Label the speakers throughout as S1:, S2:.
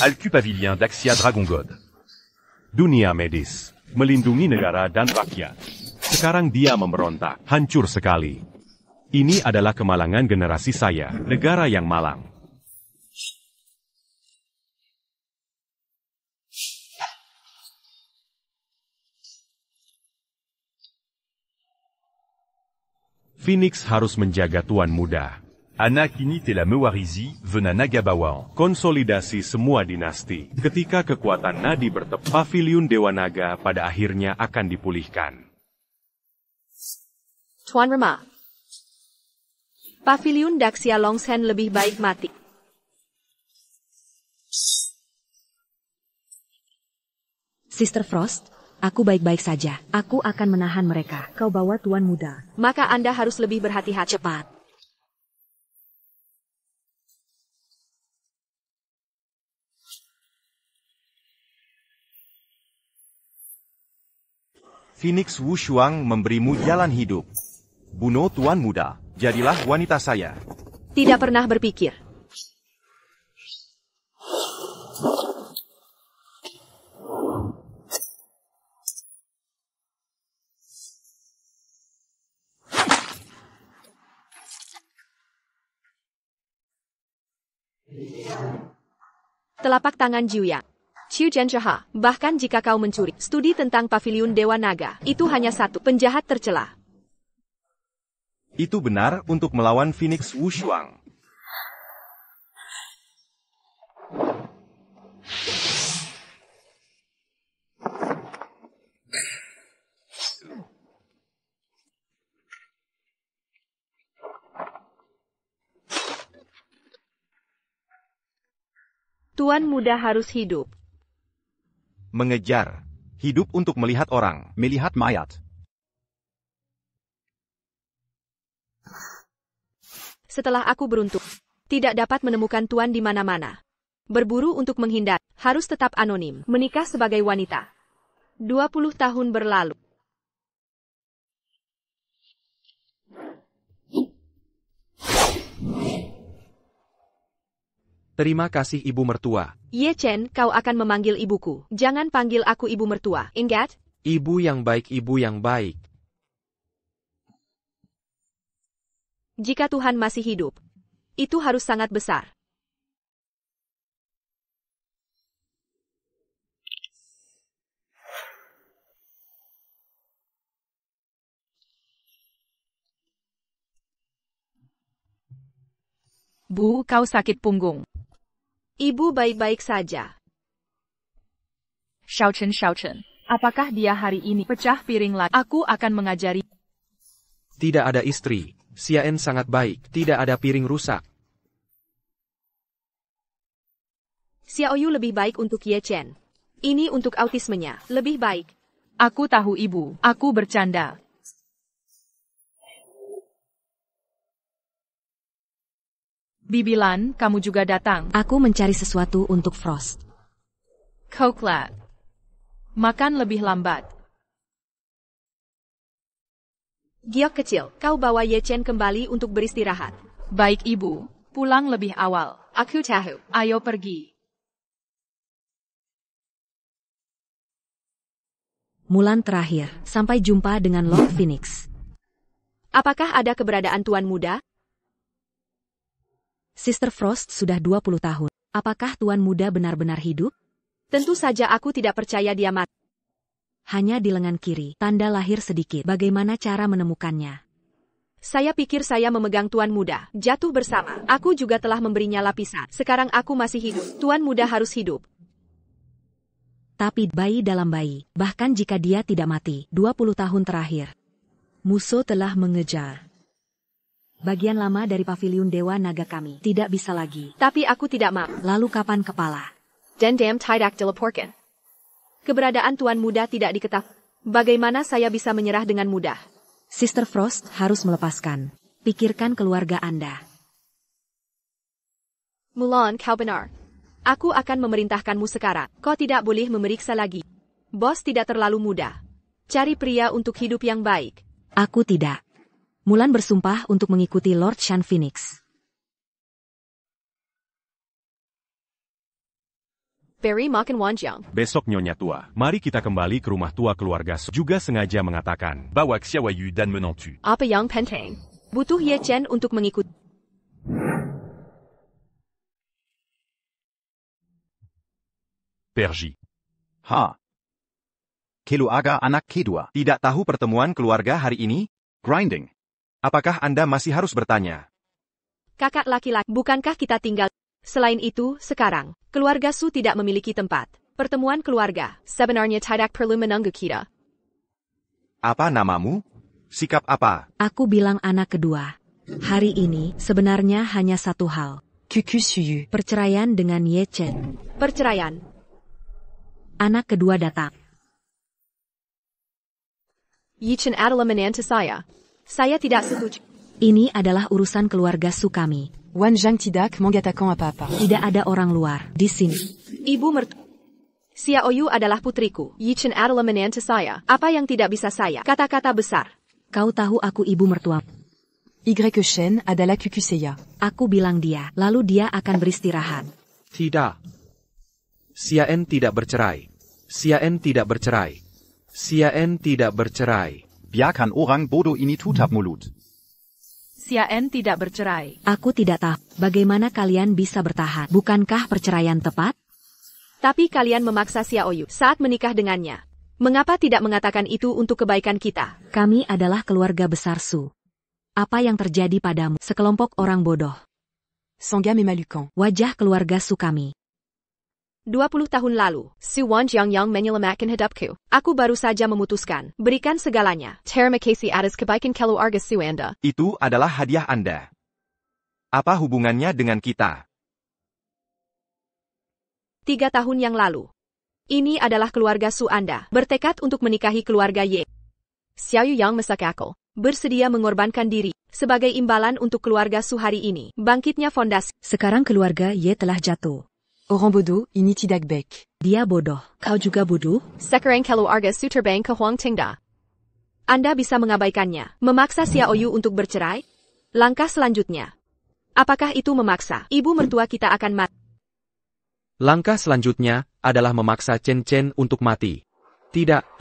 S1: Alcupavilien Daxia Dragon God. Dunia medis, melindungi negara dan rakyat. Sekarang dia memberontak, hancur sekali. Ini adalah kemalangan generasi saya, negara yang malang. Phoenix harus menjaga Tuan Muda.
S2: Anak ini telah mewarisi Vena Nagabawan.
S1: Konsolidasi semua dinasti. Ketika kekuatan nadi bertepuk, Paviliun Dewa Naga pada akhirnya akan dipulihkan.
S3: Tuan Rema. Paviliun Daxia Longshan lebih baik mati.
S4: Sister Frost, aku baik-baik saja. Aku akan menahan mereka. Kau bawa Tuan Muda.
S3: Maka Anda harus lebih berhati-hati.
S4: Cepat.
S5: Phoenix Wushuang memberimu jalan hidup. Bunuh Tuan Muda. Jadilah wanita saya.
S3: Tidak pernah berpikir. Telapak tangan Jiuyang. Qiu Zhenshihai, bahkan jika kau mencuri, studi tentang Paviliun Dewa Naga, itu hanya satu, penjahat tercela.
S5: Itu benar untuk melawan Phoenix Wushuang.
S3: Tuan Muda harus hidup.
S5: Mengejar. Hidup untuk melihat orang. Melihat mayat.
S3: Setelah aku beruntung, tidak dapat menemukan Tuan di mana-mana. Berburu untuk menghindar, harus tetap anonim. Menikah sebagai wanita. 20 tahun berlalu.
S5: Terima kasih ibu mertua.
S3: Ye Chen, kau akan memanggil ibuku. Jangan panggil aku ibu mertua, ingat?
S5: Ibu yang baik, ibu yang baik.
S3: Jika Tuhan masih hidup, itu harus sangat besar.
S6: Bu, kau sakit punggung.
S3: Ibu baik-baik saja.
S6: Shao Chen, apakah dia hari ini pecah piring lagi? Aku akan mengajari.
S5: Tidak ada istri. Xiaen sangat baik. Tidak ada piring rusak.
S3: Xiaoyu lebih baik untuk Ye Chen. Ini untuk autismenya, lebih baik.
S6: Aku tahu ibu, aku bercanda. Bibilan, kamu juga datang.
S4: Aku mencari sesuatu untuk Frost.
S6: Koklat. Makan lebih lambat.
S3: Giok kecil, kau bawa Ye Chen kembali untuk beristirahat.
S6: Baik ibu, pulang lebih awal.
S3: Aku tahu.
S6: Ayo pergi.
S4: Mulan terakhir, sampai jumpa dengan Lord Phoenix.
S3: Apakah ada keberadaan Tuan Muda?
S4: Sister Frost sudah 20 tahun. Apakah Tuan Muda benar-benar hidup?
S3: Tentu saja aku tidak percaya dia mati.
S4: Hanya di lengan kiri, tanda lahir sedikit. Bagaimana cara menemukannya?
S3: Saya pikir saya memegang Tuan Muda. Jatuh bersama. Aku juga telah memberinya lapisan. Sekarang aku masih hidup. Tuan Muda harus hidup.
S4: Tapi bayi dalam bayi, bahkan jika dia tidak mati, 20 tahun terakhir. Musuh telah mengejar. Bagian lama dari Paviliun Dewa Naga kami. Tidak bisa lagi.
S3: Tapi aku tidak mau.
S4: Lalu kapan kepala?
S3: Dendam tidak dilaporkan. Keberadaan Tuan Muda tidak diketahui. Bagaimana saya bisa menyerah dengan mudah?
S4: Sister Frost harus melepaskan. Pikirkan keluarga Anda.
S3: Mulan, kau benar. Aku akan memerintahkanmu sekarang. Kau tidak boleh memeriksa lagi. Bos tidak terlalu muda. Cari pria untuk hidup yang baik.
S4: Aku tidak. Mulan bersumpah untuk mengikuti Lord Shan Phoenix.
S3: Berry makan Wanjiang.
S1: Besok Nyonya Tua, mari kita kembali ke rumah tua keluarga Su. Juga sengaja mengatakan,
S2: Bawa Xiaoyu dan menantu.
S3: Apa yang penting? Butuh Ye Chen untuk mengikut.
S2: Perji.
S5: Ha. Keluarga anak kedua. Tidak tahu pertemuan keluarga hari ini? Grinding. Apakah Anda masih harus bertanya?
S3: Kakak laki-laki, bukankah kita tinggal? Selain itu, sekarang, keluarga Su tidak memiliki tempat. Pertemuan keluarga, sebenarnya tidak perlu menunggu kita.
S5: Apa namamu? Sikap apa?
S4: Aku bilang anak kedua. Hari ini, sebenarnya hanya satu hal.
S7: Cucu Suyu.
S4: Perceraian dengan Ye Chen.
S3: Perceraian.
S4: Anak kedua datang.
S3: Ye Chen adalah menantu saya. Saya tidak setuju.
S4: Ini adalah urusan keluarga Su kami.
S7: Wan Zhang tidak mengatakan apa-apa.
S4: Tidak ada orang luar di sini.
S3: Ibu mertua. Xiaoyu adalah putriku. Ye Chen adalah menantu saya. Apa yang tidak bisa saya? Kata-kata besar.
S4: Kau tahu aku ibu mertua.
S7: Y Shen adalah cucu saya.
S4: Aku bilang dia, lalu dia akan beristirahat.
S8: Tidak. Xiaen tidak bercerai. Xiaen tidak bercerai. Xiaen tidak bercerai.
S5: Biarkan orang bodoh ini tutup mulut.
S6: Xiaen tidak bercerai.
S4: Aku tidak tahu bagaimana kalian bisa bertahan. Bukankah perceraian tepat?
S3: Tapi kalian memaksa Xiaoyu saat menikah dengannya. Mengapa tidak mengatakan itu untuk kebaikan kita?
S4: Kami adalah keluarga besar Su. Apa yang terjadi padamu? Sekelompok orang bodoh.
S7: Sangam et Malucan.
S4: Wajah keluarga Su kami.
S3: 20 tahun lalu, Su Wanjiang yang menyelamatkan hidupku. Aku baru saja memutuskan, berikan segalanya. Terima kasih atas kebaikan keluarga Su Anda.
S5: Itu adalah hadiah Anda. Apa hubungannya dengan kita?
S3: 3 tahun yang lalu. Ini adalah keluarga Su Anda, bertekad untuk menikahi keluarga Ye. Xiaoyu yang mesakakal, bersedia mengorbankan diri, sebagai imbalan untuk keluarga Su hari ini. Bangkitnya fondasi.
S4: Sekarang keluarga Ye telah jatuh.
S7: Orang bodoh ini tidak baik.
S4: Dia bodoh. Kau juga bodoh?
S3: Sekarang keluarga Su terbang ke Huang Tingda. Anda bisa mengabaikannya, memaksa Xiaoyu untuk bercerai? Langkah selanjutnya. Apakah itu memaksa? Ibu mertua kita akan mati.
S8: Langkah selanjutnya adalah memaksa Chen Chen untuk mati. Tidak,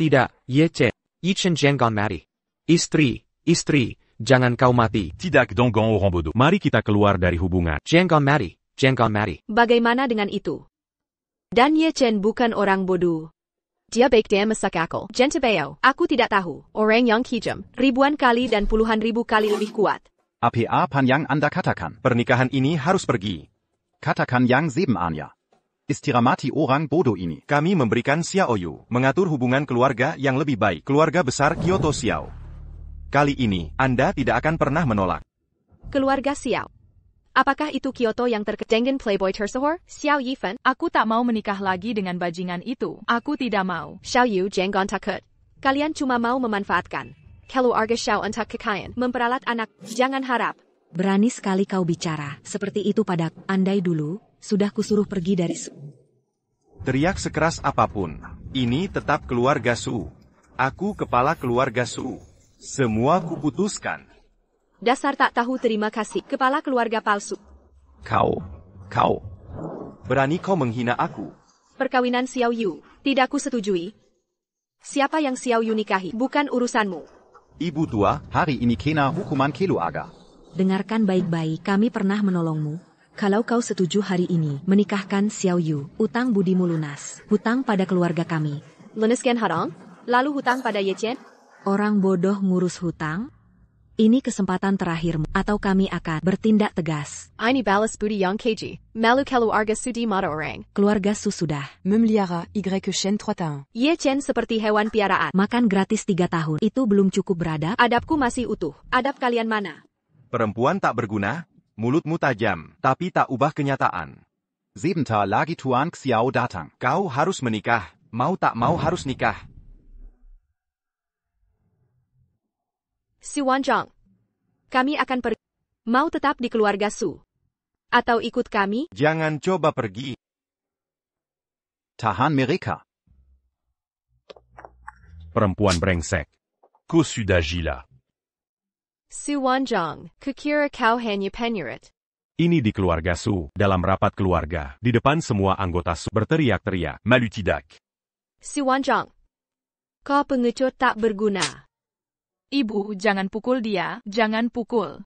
S8: Ye Chen. Ye Chen jangan mati. Istri, jangan kau mati.
S2: Tidak dongong orang bodoh.
S1: Mari kita keluar dari hubungan.
S8: Jangan mati.
S3: Bagaimana dengan itu? Dan Ye Chen bukan orang bodoh. Dia baik dan mesakakal. Jentebeo, aku tidak tahu. Orang yang kejam, ribuan kali dan puluhan ribu kali lebih kuat.
S5: Apa yang Anda katakan? Pernikahan ini harus pergi. Katakan yang sebenarnya. Istiramati orang bodoh ini. Kami memberikan Xiaoyu mengatur hubungan keluarga yang lebih baik. Keluarga besar Kyoto Xiao. Kali ini, Anda tidak akan pernah menolak.
S3: Keluarga Xiao. Apakah itu Kyoto yang terkenal playboy tersohor? Xiao Yifan?
S6: Aku tak mau menikah lagi dengan bajingan itu. Aku tidak mau.
S3: Xiaoyu jangan takut. Kalian cuma mau memanfaatkan. Keluarga Xiao untuk kekayaan. Memperalat anak. Jangan harap.
S4: Berani sekali kau bicara. Seperti itu padaku. Andai dulu, sudah kusuruh pergi dari Su.
S5: Teriak sekeras apapun. Ini tetap keluarga Su. Aku kepala keluarga Su. Semua kuputuskan.
S3: Dasar tak tahu terima kasih, kepala keluarga palsu.
S5: Kau. Berani kau menghina aku?
S3: Perkawinan Xiaoyu, tidak ku setujui. Siapa yang Xiaoyu nikahi, bukan urusanmu.
S5: Ibu tua, hari ini kena hukuman keluarga.
S4: Dengarkan baik-baik, kami pernah menolongmu. Kalau kau setuju hari ini, menikahkan Xiaoyu, utang budimu lunas. Hutang pada keluarga kami.
S3: Lunaskan hutang, lalu hutang pada Ye Chen?
S4: Orang bodoh ngurus hutang? Ini kesempatan terakhirmu, atau kami akan bertindak tegas.
S3: Ini balas budi yang keji. Malu keluarga Su di mata orang.
S4: Keluarga Su sudah
S7: Memeliara Y Shen 3 tahun.
S3: Ye Chen seperti hewan piaraan.
S4: Makan gratis 3 tahun. Itu belum cukup beradab?
S3: Adabku masih utuh. Adab kalian mana?
S5: Perempuan tak berguna, mulutmu tajam, tapi tak ubah kenyataan. Sebentar lagi Tuan Xiao datang. Kau harus menikah, mau tak mau harus nikah.
S3: Su Wanjiang. Kami akan pergi. Mau tetap di keluarga Su? Atau ikut kami?
S5: Jangan coba pergi. Tahan mereka.
S1: Perempuan brengsek.
S2: Kosuda Gila.
S3: Su Wanjiang, kukira kau hanya penyurat.
S1: Ini di keluarga Su, dalam rapat keluarga, di depan semua anggota Su berteriak-teriak.
S2: Malutidak.
S3: Si Wanjang. Kau pengecut tak berguna.
S6: Ibu, jangan pukul dia, jangan pukul.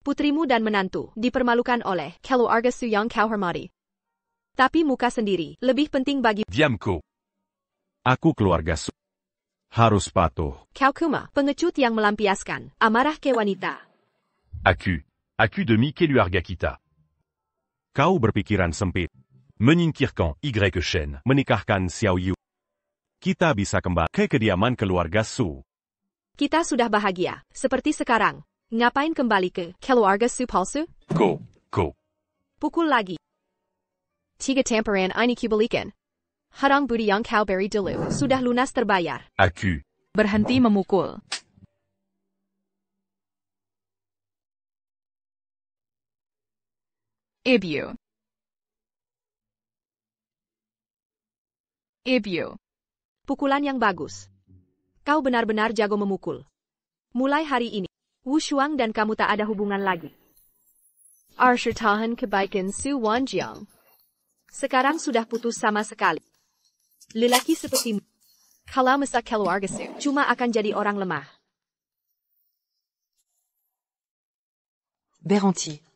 S3: Putrimu dan menantu dipermalukan oleh keluarga Su yang kau hormati. Tapi muka sendiri lebih penting bagi
S2: Diamko.
S1: Aku keluarga Su. Harus patuh.
S3: kau kuma, pengecut yang melampiaskan amarah ke wanita.
S2: Aku demi keluarga kita.
S1: Kau berpikiran sempit.
S2: Menyingkirkan Y Shen.
S1: Menikahkan Xiao Yu. Kita bisa kembali ke kediaman keluarga Su.
S3: Kita sudah bahagia, seperti sekarang. Ngapain kembali ke keluarga Su palsu?
S2: Ko.
S3: Pukul lagi. Tiga tamparan ini kubalikan. Harang budi yang kau beri dulu sudah lunas terbayar.
S2: Aku.
S6: Berhenti memukul. Ibu.
S3: Pukulan yang bagus. Kau benar-benar jago memukul. Mulai hari ini, Wu Shuang dan kamu tak ada hubungan lagi. Archer tahan kebaikan Su Wanjiang. Sekarang sudah putus sama sekali. Lelaki sepertimu, kalau mesak keluarga Su, cuma akan jadi orang lemah.
S7: Beranti.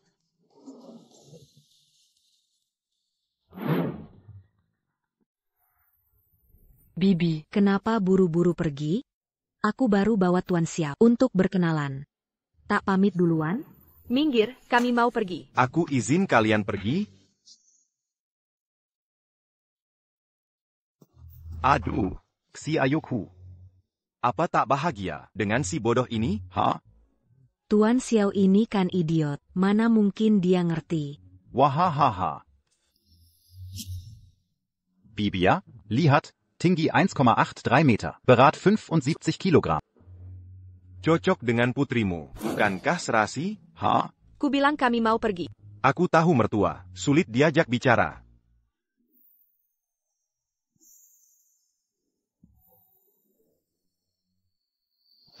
S7: Bibi.
S4: Kenapa buru-buru pergi? Aku baru bawa Tuan Xiao untuk berkenalan. Tak pamit duluan?
S3: Minggir, kami mau pergi.
S5: Aku izin kalian pergi? Aduh, si Ayokhu. Apa tak bahagia dengan si bodoh ini, ha?
S4: Tuan Xiao ini kan idiot, mana mungkin dia ngerti.
S5: Wahahaha. Bibia, lihat, tinggi 1,83 Meter, berat 75 Kilogramm. Cocok dengan putrimu, bukankah serasi, ha?
S3: Ku bilang kami mau pergi.
S5: Aku tahu mertua, sulit diajak bicara.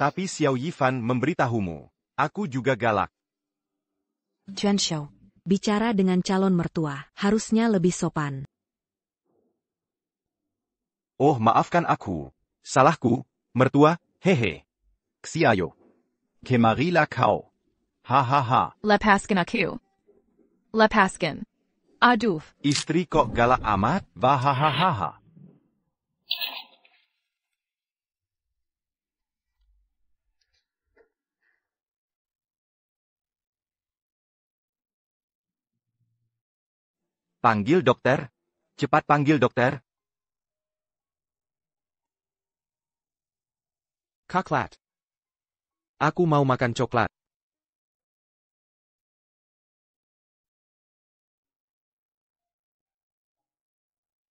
S5: Tapi Xiao Yifan memberitahumu, aku juga galak.
S7: Tuan Xiao.
S4: Bicara dengan calon mertua, harusnya lebih sopan.
S5: Oh, maafkan aku. Salahku, mertua, hehe. Xiao. Kemarila kau. Hahaha.
S6: Lepaskan aku. Lepaskan. Aduh.
S5: Istri kok galak amat? Wahahaha. Panggil dokter. Cepat panggil dokter.
S8: Kaklat. Aku mau makan coklat.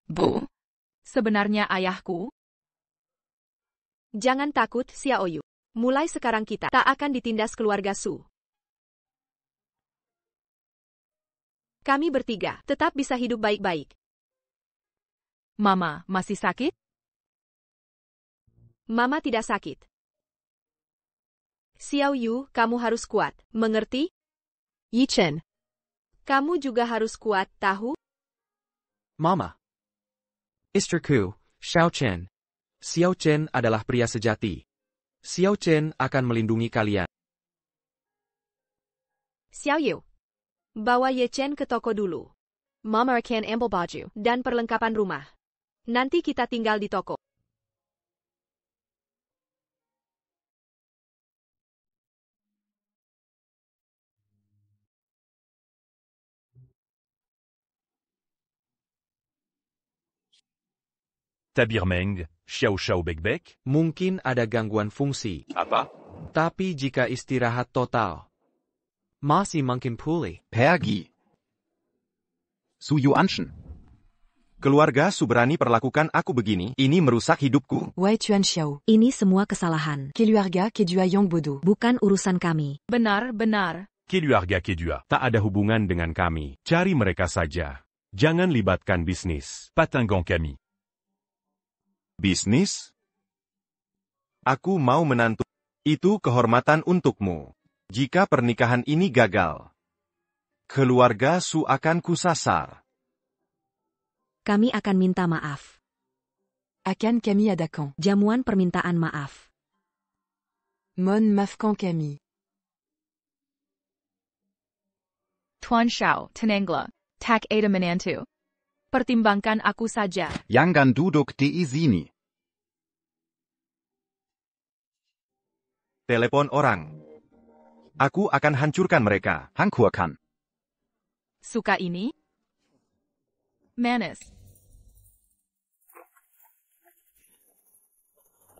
S6: Bu. Sebenarnya ayahku.
S3: Jangan takut, Xiao Yu. Mulai sekarang kita tak akan ditindas keluarga Su. Kami bertiga tetap bisa hidup baik-baik.
S6: Mama, masih sakit?
S3: Mama tidak sakit. Xiao Yu, kamu harus kuat, mengerti? Yi Chen. Kamu juga harus kuat, tahu?
S8: Mama. Istriku, Xiao Chen. Xiao Chen adalah pria sejati. Xiao Chen akan melindungi kalian.
S3: Xiao Yu. Bawa Ye Chen ke toko dulu. Mama akan ambil baju dan perlengkapan rumah. Nanti kita tinggal di toko.
S2: Tabirmeng, Xiao Xiao Bekbek.
S8: Mungkin ada gangguan fungsi.
S2: Apa?
S8: Tapi jika istirahat total, masih mungkin pulih.
S5: Pergi. Su Yuanshen. Keluarga Su berani perlakukan aku begini, ini merusak hidupku.
S7: Ouais, Tuan Xiao.
S4: Ini semua kesalahan.
S7: Keluarga kedua Yang Bodo.
S4: Bukan urusan kami.
S6: Benar.
S2: Keluarga kedua.
S1: Tak ada hubungan dengan kami. Cari mereka saja. Jangan libatkan bisnis.
S2: Patingan kami.
S5: Bisnis? Aku mau menantu. Itu kehormatan untukmu. Jika pernikahan ini gagal, Keluarga Su akan kusasar.
S4: Kami akan minta maaf.
S7: Akan kami adakan.
S4: Jamuan permintaan maaf.
S7: Mon maafkan kami.
S6: Tuan Xiao, Tenengla, Tak Ada Menantu. Pertimbangkan aku saja.
S5: Jangan duduk di sini. Telepon orang. Aku akan hancurkan mereka. Hancurkan.
S6: Suka ini? Manis.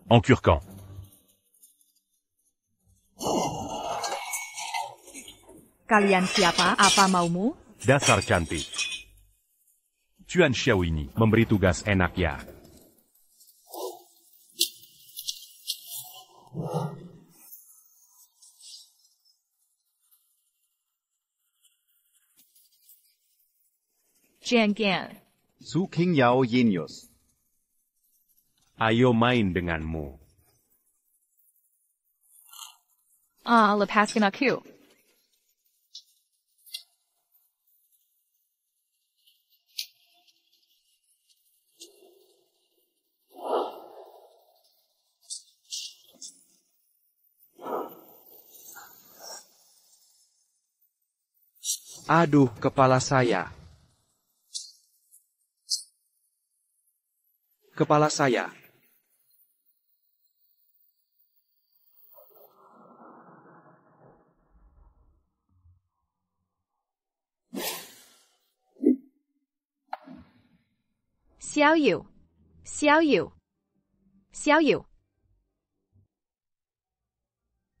S2: Encurquant.
S6: Kalian siapa? Apa maumu?
S1: Dasar cantik.
S2: Tuan Xiao ini.
S1: Memberi tugas enak ya.
S6: Jian Gan.
S5: Su Qingyao Genius.
S1: Ayo main denganmu.
S6: Lepaskan aku.
S8: Aduh, kepala saya. Kepala saya.
S3: Xiao Yu. Xiao Yu. Xiao Yu.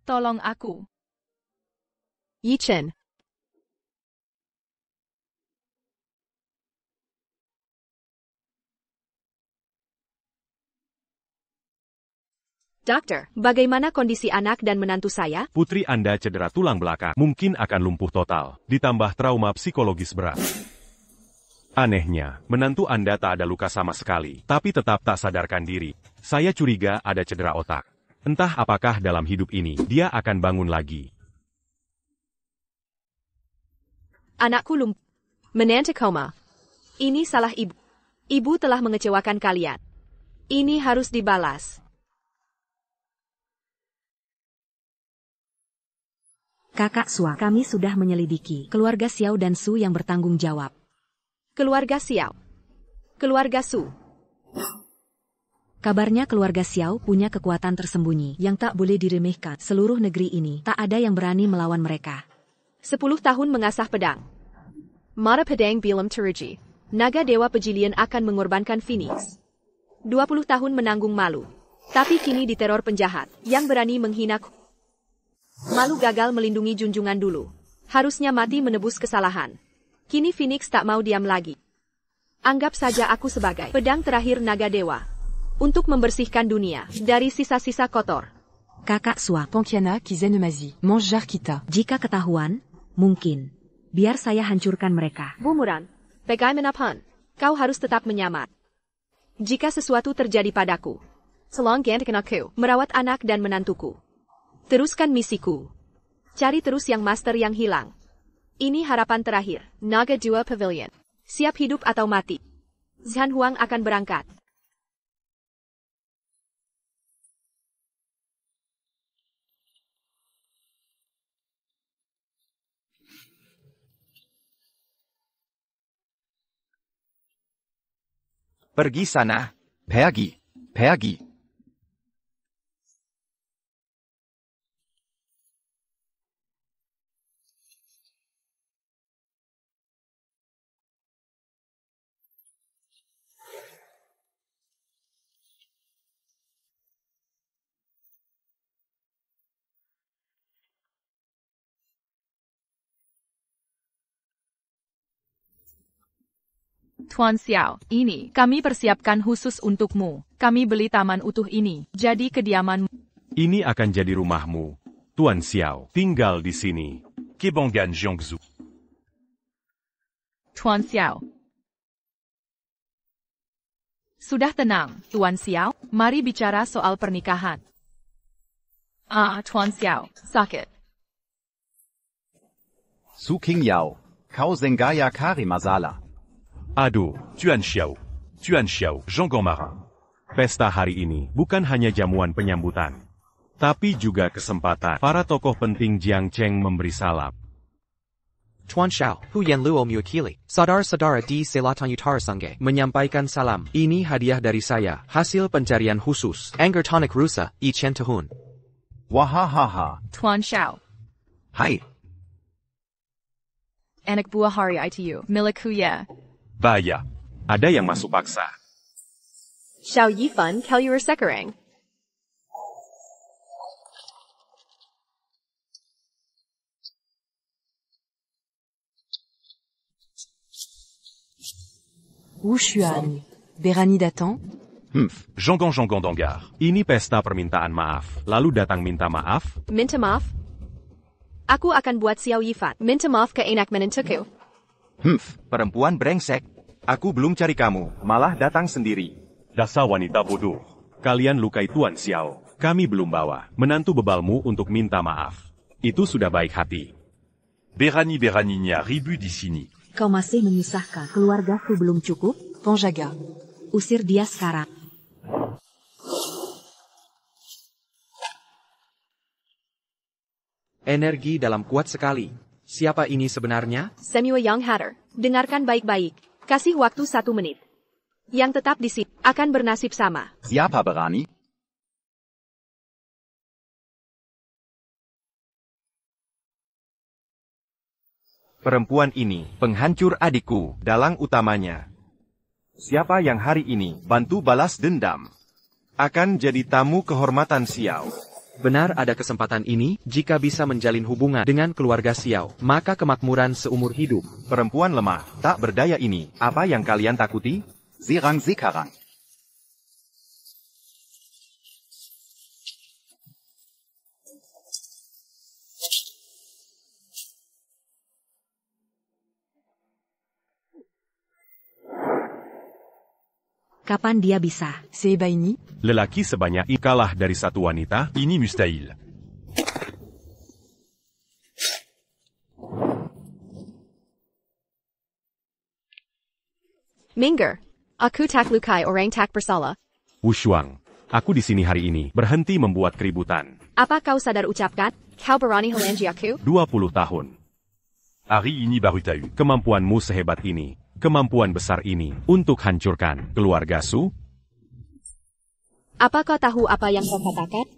S6: Tolong aku.
S3: Yi Chen. Dokter, bagaimana kondisi anak dan menantu saya?
S1: Putri Anda cedera tulang belakang, mungkin akan lumpuh total, ditambah trauma psikologis berat. Anehnya, menantu Anda tak ada luka sama sekali, tapi tetap tak sadarkan diri. Saya curiga ada cedera otak. Entah apakah dalam hidup ini, dia akan bangun lagi.
S3: Anakku lumpuh. Menantu koma. Ini salah ibu. Ibu telah mengecewakan kalian. Ini harus dibalas.
S4: Kakak Sua, kami sudah menyelidiki keluarga Xiao dan Su yang bertanggung jawab.
S3: Keluarga Xiao. Keluarga Su.
S4: Kabarnya keluarga Xiao punya kekuatan tersembunyi yang tak boleh diremehkan. Seluruh negeri ini tak ada yang berani melawan mereka.
S3: 10 tahun mengasah pedang. Mara pedang bilam teruji. Naga Dewa Pejilian akan mengorbankan Phoenix. 20 tahun menanggung malu. Tapi kini diteror penjahat yang berani menghina. Malu gagal melindungi junjungan dulu. Harusnya mati menebus kesalahan. Kini Phoenix tak mau diam lagi. Anggap saja aku sebagai pedang terakhir Naga Dewa. Untuk membersihkan dunia dari sisa-sisa kotor.
S4: Kakak Sua,
S7: Pankiana Kizenemazi. Manjar kita.
S4: Jika ketahuan, mungkin. Biar saya hancurkan mereka.
S3: Bumuran, bagaimanapun, kau harus tetap menyamar. Jika sesuatu terjadi padaku, tolong gantikan aku merawat anak dan menantuku. Teruskan misiku. Cari terus yang master yang hilang. Ini harapan terakhir. Naga Dua Pavilion. Siap hidup atau mati. Zhan Huang akan berangkat.
S5: Pergi sana. Pergi. Pergi.
S6: Tuan Xiao, ini kami persiapkan khusus untukmu. Kami beli taman utuh ini, jadi kediamanmu.
S1: Ini akan jadi rumahmu. Tuan Xiao, tinggal di sini.
S2: Kebangan Jiangsu.
S6: Tuan Xiao. Sudah tenang, Tuan Xiao. Mari bicara soal pernikahan. Tuan Xiao, sakit.
S5: Su Qingyao. Kau Zengaya Kari Masala.
S1: Aduh,
S2: Tuan Xiao. Tuan Xiao, Jean Marin.
S1: pesta hari ini bukan hanya jamuan penyambutan, tapi juga kesempatan para tokoh penting Jiang Cheng memberi salam.
S8: Tuan Xiao, Hu Yan Luo Muakili, Saudara-saudara di Selatan Utara Sangge, menyampaikan salam. Ini hadiah dari saya, hasil pencarian khusus. Angger Tonic Rusa, I Chen Tahun.
S5: Wahahaha.
S6: Tuan Xiao.
S5: Hai.
S6: Anak buah hari ITU. Milik Huye.
S2: Bahaya.
S1: Ada yang masuk paksa.
S3: Xiao Yifan Kelur Sekarang.
S7: Wu Xuan. Berani datang?
S2: Jangan Dangar.
S1: Ini pesta permintaan maaf, lalu datang minta maaf.
S3: Minta maaf? Aku akan buat Xiao Yifan. Minta maaf ke enak menentuku.
S5: Perempuan brengsek. Aku belum cari kamu, malah datang sendiri.
S1: Dasar wanita bodoh. Kalian lukai Tuan Xiao. Kami belum bawa menantu bebalmu untuk minta maaf. Itu sudah baik hati.
S2: Berani-beraninya ribu di sini.
S4: Kau masih menyusahkan. Keluargaku belum cukup?
S7: Panjaga.
S4: Usir dia sekarang.
S8: Energi dalam kuat sekali. Siapa ini sebenarnya?
S3: Samuel Yang Hatter. Dengarkan baik-baik. Kasih waktu 1 menit. Yang tetap di sini akan bernasib sama.
S5: Siapa berani? Perempuan ini, penghancur adikku, dalang utamanya. Siapa yang hari ini bantu balas dendam? Akan jadi tamu kehormatan Xiao.
S8: Benar ada kesempatan ini, jika bisa menjalin hubungan dengan keluarga Xiao, maka kemakmuran seumur hidup.
S5: Perempuan lemah, tak berdaya ini, apa yang kalian takuti? Zirang Zikarang.
S4: Kapan dia bisa?
S7: C'est Baini?
S1: Lelaki sebanyak ini kalah dari satu wanita.
S2: Ini mustahil.
S3: Minger. Aku tak lukai orang tak bersalah.
S1: Wu Shuang, aku di sini hari ini, berhenti membuat keributan.
S3: Apa kau sadar ucapkan? Kau berani halangi aku?
S1: 20 tahun.
S2: Hari ini baru tahu.
S1: Kemampuanmu sehebat ini, kemampuan besar ini, untuk hancurkan keluarga Su?
S3: Apa kau tahu apa yang kau katakan?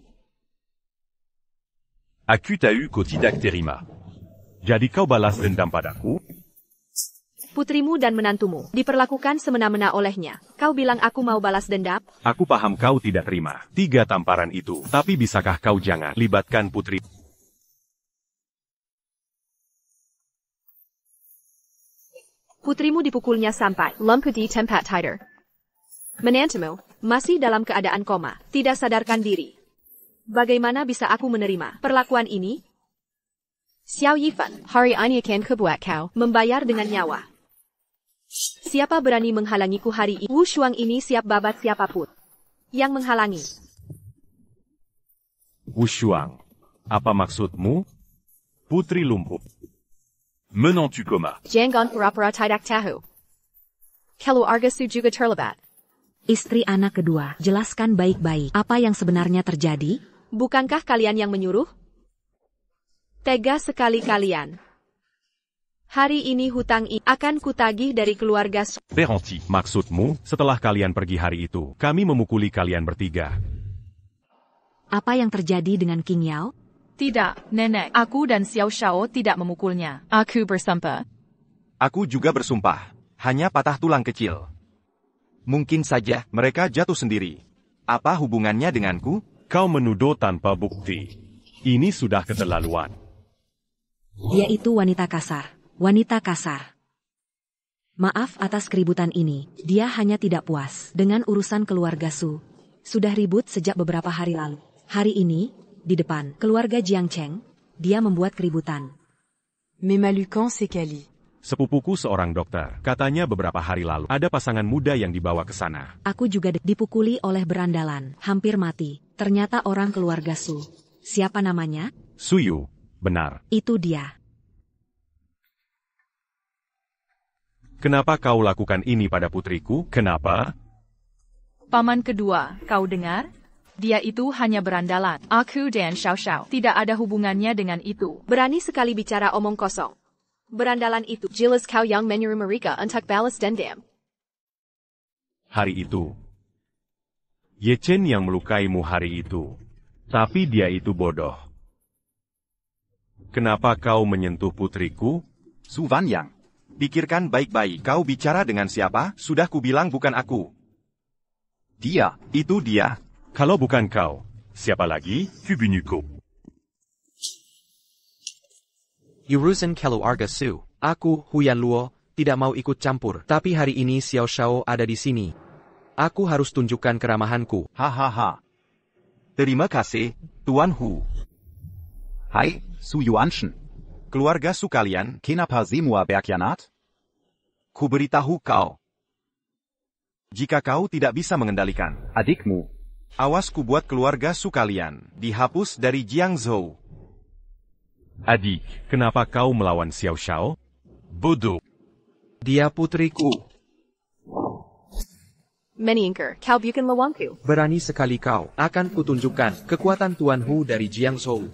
S2: Aku tahu kau tidak terima.
S1: Jadi kau balas dendam padaku?
S3: Putrimu dan menantumu diperlakukan semena-mena olehnya. Kau bilang aku mau balas dendam?
S1: Aku paham kau tidak terima 3 tamparan itu, tapi bisakah kau jangan libatkan putri?
S3: Putrimu dipukulnya sampai lumpuh di tempat tidur. Menantumu masih dalam keadaan koma, tidak sadarkan diri. Bagaimana bisa aku menerima perlakuan ini? Xiao Yifan, hari ini akan kubuat kau membayar dengan nyawa. Siapa berani menghalangiku hari ini? Wu Shuang ini siap babat siapapun yang menghalangi.
S1: Wu Shuang, apa maksudmu? Putri lumpuh.
S2: Menantu koma.
S3: Jangan pura-pura tidak tahu. Keluarga Su juga terlibat.
S4: Istri anak kedua, jelaskan baik-baik apa yang sebenarnya terjadi.
S3: Bukankah kalian yang menyuruh? Tega sekali kalian. Hari ini hutang ini akan kutagih dari keluarga Su.
S2: Berhenti.
S1: Maksudmu, setelah kalian pergi hari itu, kami memukuli kalian bertiga.
S4: Apa yang terjadi dengan King Yao?
S6: Tidak, Nenek. Aku dan Xiao Shao tidak memukulnya. Aku bersumpah.
S5: Aku juga bersumpah. Hanya patah tulang kecil. Mungkin saja mereka jatuh sendiri. Apa hubungannya denganku?
S1: Kau menuduh tanpa bukti. Ini sudah keterlaluan.
S4: Dia itu wanita kasar. Wanita kasar. Maaf atas keributan ini. Dia hanya tidak puas dengan urusan keluarga Su. Sudah ribut sejak beberapa hari lalu. Hari ini, di depan keluarga Jiang Cheng, dia membuat keributan.
S7: Mais Malucan c'est Kali.
S1: Sepupuku seorang dokter, katanya beberapa hari lalu ada pasangan muda yang dibawa ke sana.
S4: Aku juga dipukuli oleh berandalan, hampir mati. Ternyata orang keluarga Su. Siapa namanya?
S1: Suyu, benar.
S4: Itu dia.
S1: Kenapa kau lakukan ini pada putriku? Kenapa?
S6: Paman kedua, kau dengar? Dia itu hanya berandalan. Aku dan Xiao Xiao tidak ada hubungannya dengan itu.
S3: Berani sekali bicara omong kosong. Berandalan itu jelas kau yang menyuruh mereka untuk balas dendam.
S1: Hari itu. Ye Chen yang melukaimu hari itu. Tapi dia itu bodoh. Kenapa kau menyentuh putriku?
S5: Su Wanyang. Pikirkan baik-baik. Kau bicara dengan siapa? Sudah kubilang bukan aku. Dia. Itu dia.
S1: Kalau bukan kau, siapa lagi? Kubinuko.
S8: Urusan keluarga Su. Aku, Huyan Luo, tidak mau ikut campur. Tapi hari ini Xiao Xiao ada di sini. Aku harus tunjukkan keramahanku.
S5: Hahaha. Terima kasih, Tuan Hu. Hai, Su Yuanshen. Keluarga Su kalian, kenapa semua berkhianat? Ku beritahu kau. Jika kau tidak bisa mengendalikan adikmu, awas ku buat keluarga Su kalian dihapus dari Jiangzhou.
S1: Adik, kenapa kau melawan Xiao Xiao? Bodoh.
S8: Dia putriku.
S3: Menyingkir, kau bukan lawanku.
S8: Berani sekali kau. Akan kutunjukkan kekuatan Tuan Hu dari Jiangzhou.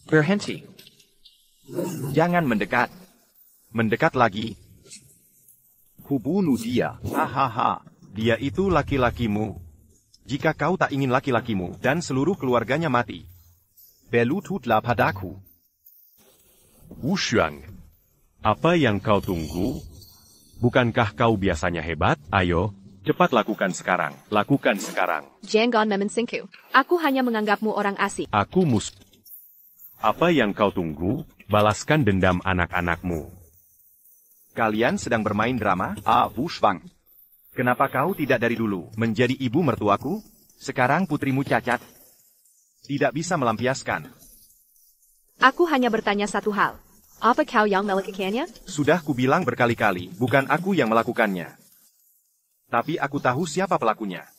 S8: Berhenti.
S5: Jangan mendekat. Mendekat lagi. Ku bunuh dia. Hahaha. Dia itu laki-lakimu. Jika kau tak ingin laki-lakimu dan seluruh keluarganya mati, berlututlah padaku.
S1: Wu Shuang, apa yang kau tunggu? Bukankah kau biasanya hebat? Ayo, cepat lakukan sekarang. Lakukan sekarang.
S3: Jangan memensingku. Aku hanya menganggapmu orang asing.
S1: Aku Apa yang kau tunggu? Balaskan dendam anak-anakmu.
S5: Kalian sedang bermain drama? Wu Shuang. Kenapa kau tidak dari dulu menjadi ibu mertuaku? Sekarang putrimu cacat. Tidak bisa melampiaskan.
S3: Aku hanya bertanya satu hal. Apa kau yang melakukannya?
S5: Sudah kubilang berkali-kali, bukan aku yang melakukannya. Tapi aku tahu siapa pelakunya.